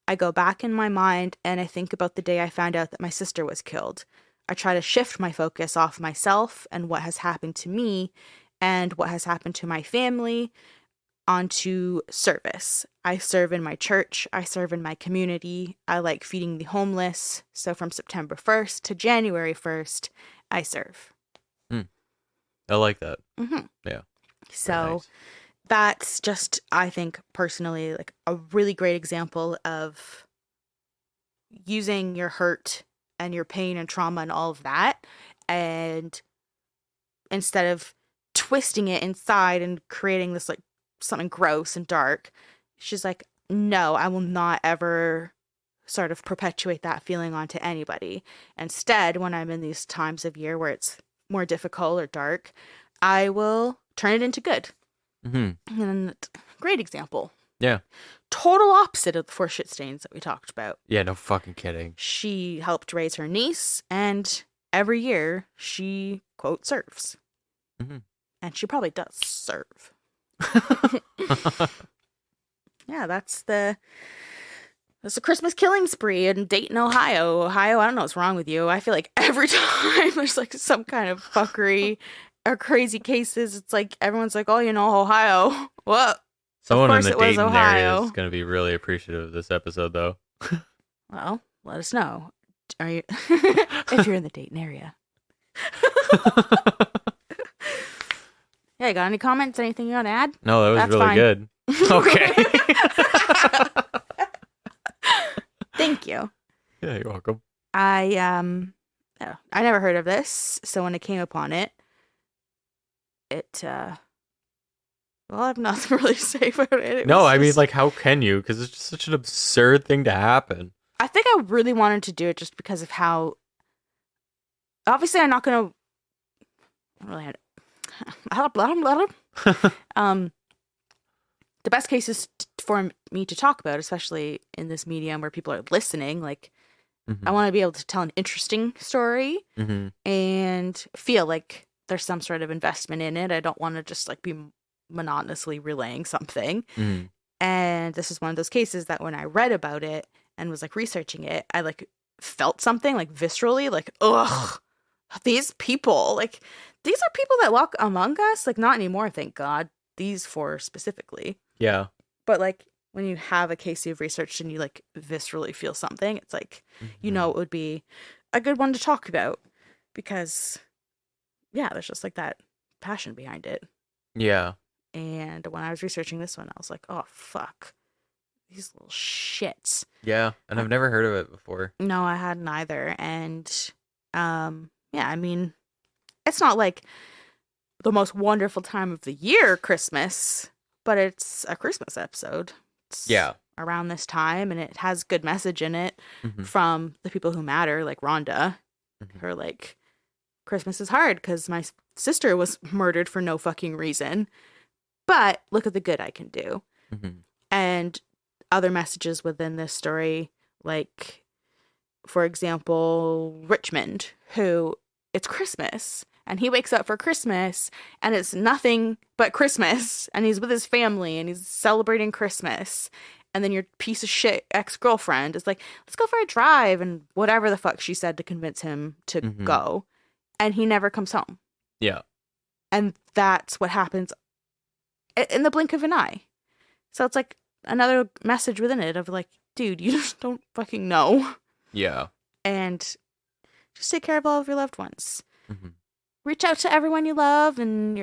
Speaker 1: I go back in my mind and I think about the day I found out that my sister was killed. I try to shift my focus off myself and what has happened to me and what has happened to my family onto service. I serve in my church. I serve in my community. I like feeding the homeless. So from September 1st to January 1st, I serve."
Speaker 3: I like that.
Speaker 1: Mm-hmm.
Speaker 3: Yeah.
Speaker 1: So
Speaker 3: nice.
Speaker 1: That's just, I think, personally, like a really great example of using your hurt and your pain and trauma and all of that, and instead of twisting it inside and creating this like something gross and dark, she's like, no, I will not ever sort of perpetuate that feeling onto anybody. Instead, when I'm in these times of year where it's more difficult or dark, I will turn it into good.
Speaker 3: Mm-hmm.
Speaker 1: And great example.
Speaker 3: Yeah.
Speaker 1: Total opposite of the 4 shit stains that we talked about.
Speaker 3: Yeah, no fucking kidding.
Speaker 1: She helped raise her niece, and every year she, quote, serves.
Speaker 3: Mm-hmm.
Speaker 1: And she probably does serve. Yeah, that's the Christmas killing spree in Dayton, Ohio. Ohio, I don't know what's wrong with you. I feel like every time there's like some kind of fuckery or crazy cases, it's like everyone's like, oh, Ohio. What?
Speaker 3: Someone in
Speaker 1: course
Speaker 3: the
Speaker 1: it was
Speaker 3: Dayton area
Speaker 1: Ohio.
Speaker 3: is going to be really appreciative of this episode, though.
Speaker 1: Well, let us know. Are you if you're in the Dayton area? Yeah, got any comments? Anything you want to add?
Speaker 3: No, that was
Speaker 1: That's
Speaker 3: really
Speaker 1: fine.
Speaker 3: good. Okay.
Speaker 1: Thank you.
Speaker 3: Yeah, you're welcome.
Speaker 1: I never heard of this, so when I came upon it, well, I have nothing really to say about it.
Speaker 3: No, I mean, like, how can you? Because it's just such an absurd thing to happen.
Speaker 1: I think I really wanted to do it just because of how obviously I'm not gonna really the best cases for me to talk about, especially in this medium where people are listening, like I want to be able to tell an interesting story and feel like there's some sort of investment in it. I don't want to just like be monotonously relaying something. And this is one of those cases that when I read about it and was like researching it, I like felt something like viscerally, like, ugh, these people, like these are people that walk among us, like not anymore, thank God, these four specifically.
Speaker 3: Yeah.
Speaker 1: But like when you have a case you've researched and you like viscerally feel something, it's like, you know, it would be a good one to talk about because yeah, there's just like that passion behind it.
Speaker 3: Yeah.
Speaker 1: And when I was researching this one, I was like, oh, fuck. These little shits.
Speaker 3: Yeah. And I've never heard of it before.
Speaker 1: No, I hadn't either. And, yeah, I mean, it's not like the most wonderful time of the year, Christmas, but it's a Christmas episode. It's around this time, and it has good message in it from the people who matter, like Rhonda. Her, like, Christmas is hard because my sister was murdered for no fucking reason. But look at the good I can do. And other messages within this story, like, for example, Richmond, who it's Christmas and he wakes up for Christmas and it's nothing but Christmas and he's with his family and he's celebrating Christmas. And then your piece of shit ex-girlfriend is like, let's go for a drive and whatever the fuck she said to convince him to go. And he never comes home.
Speaker 3: Yeah.
Speaker 1: And that's what happens in the blink of an eye. So it's like another message within it of like, dude, you just don't fucking know.
Speaker 3: Yeah.
Speaker 1: And just take care of all of your loved ones. Reach out to everyone you love, and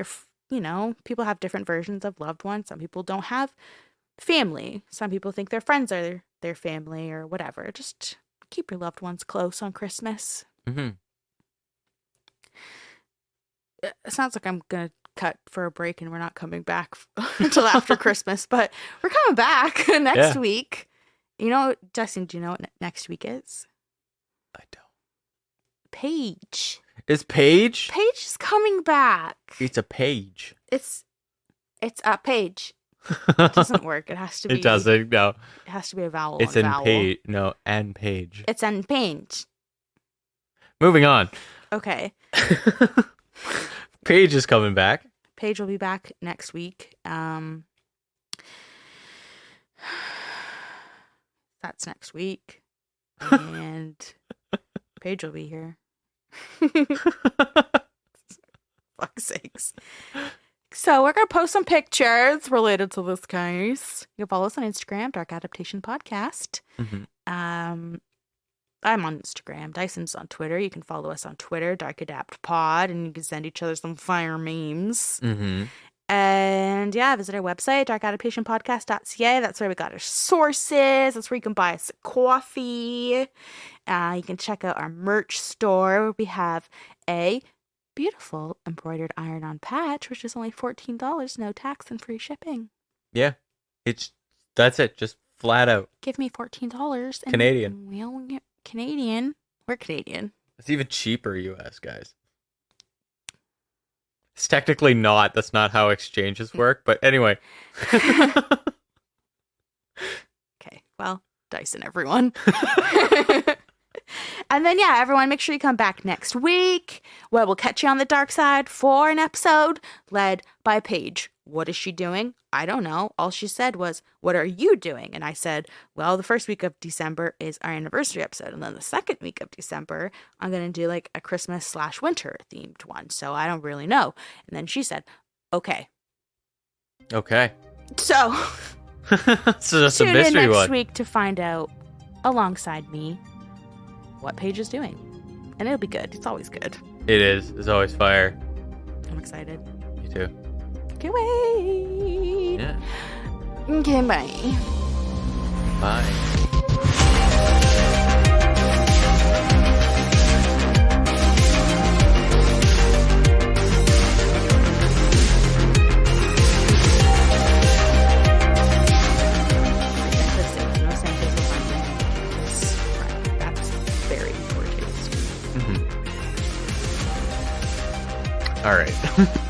Speaker 1: you know, people have different versions of loved ones. Some people don't have family. Some people think their friends are their family or whatever. Just keep your loved ones close on Christmas. It sounds like I'm going to cut for a break and we're not coming back until after Christmas, but we're coming back next week. You know, Justin, do you know what next week is?
Speaker 3: I don't.
Speaker 1: Paige.
Speaker 3: Is Paige?
Speaker 1: Paige is coming back.
Speaker 3: It's a page.
Speaker 1: It's a page. It doesn't work. It has to be.
Speaker 3: It doesn't. No.
Speaker 1: It has to be a vowel.
Speaker 3: It's in page. No, and page.
Speaker 1: It's in page.
Speaker 3: Moving on.
Speaker 1: Okay.
Speaker 3: Paige is coming back.
Speaker 1: Paige will be back next week. That's next week. And Paige will be here. Fuck's sakes. So we're going to post some pictures related to this case. You can follow us on Instagram, Dark Adaptation Podcast. I'm on Instagram. Dyson's on Twitter. You can follow us on Twitter, Dark Adapt Pod, and you can send each other some fire memes. And yeah, visit our website, darkadaptationpodcast.ca. That's where we got our sources. That's where you can buy us a coffee. You can check out our merch store where we have a beautiful embroidered iron-on patch, which is only $14, no tax and free shipping.
Speaker 3: Yeah, that's it, just flat out.
Speaker 1: Give me $14. And
Speaker 3: Canadian.
Speaker 1: We'll get Canadian. We're Canadian.
Speaker 3: It's even cheaper, US guys. It's technically not. That's not how exchanges work. But anyway.
Speaker 1: Okay. Well, Dyson, everyone. And then, yeah, everyone, make sure you come back next week where we'll catch you on the dark side for an episode led by Paige. What is she doing? I don't know. All she said was, what are you doing? And I said, well, the first week of December is our anniversary episode. And then the second week of December, I'm going to do like a Christmas/winter themed one. So I don't really know. And then she said, okay.
Speaker 3: Okay.
Speaker 1: So,
Speaker 3: So that's a
Speaker 1: tune in
Speaker 3: mystery
Speaker 1: next
Speaker 3: one.
Speaker 1: week to find out, alongside me, what Paige is doing. And it'll be good. It's always good.
Speaker 3: It is. It's always fire.
Speaker 1: I'm excited.
Speaker 3: Me too.
Speaker 1: Can't wait.
Speaker 3: Yeah.
Speaker 1: Okay, bye.
Speaker 3: Bye.
Speaker 1: That's very important.
Speaker 3: All right.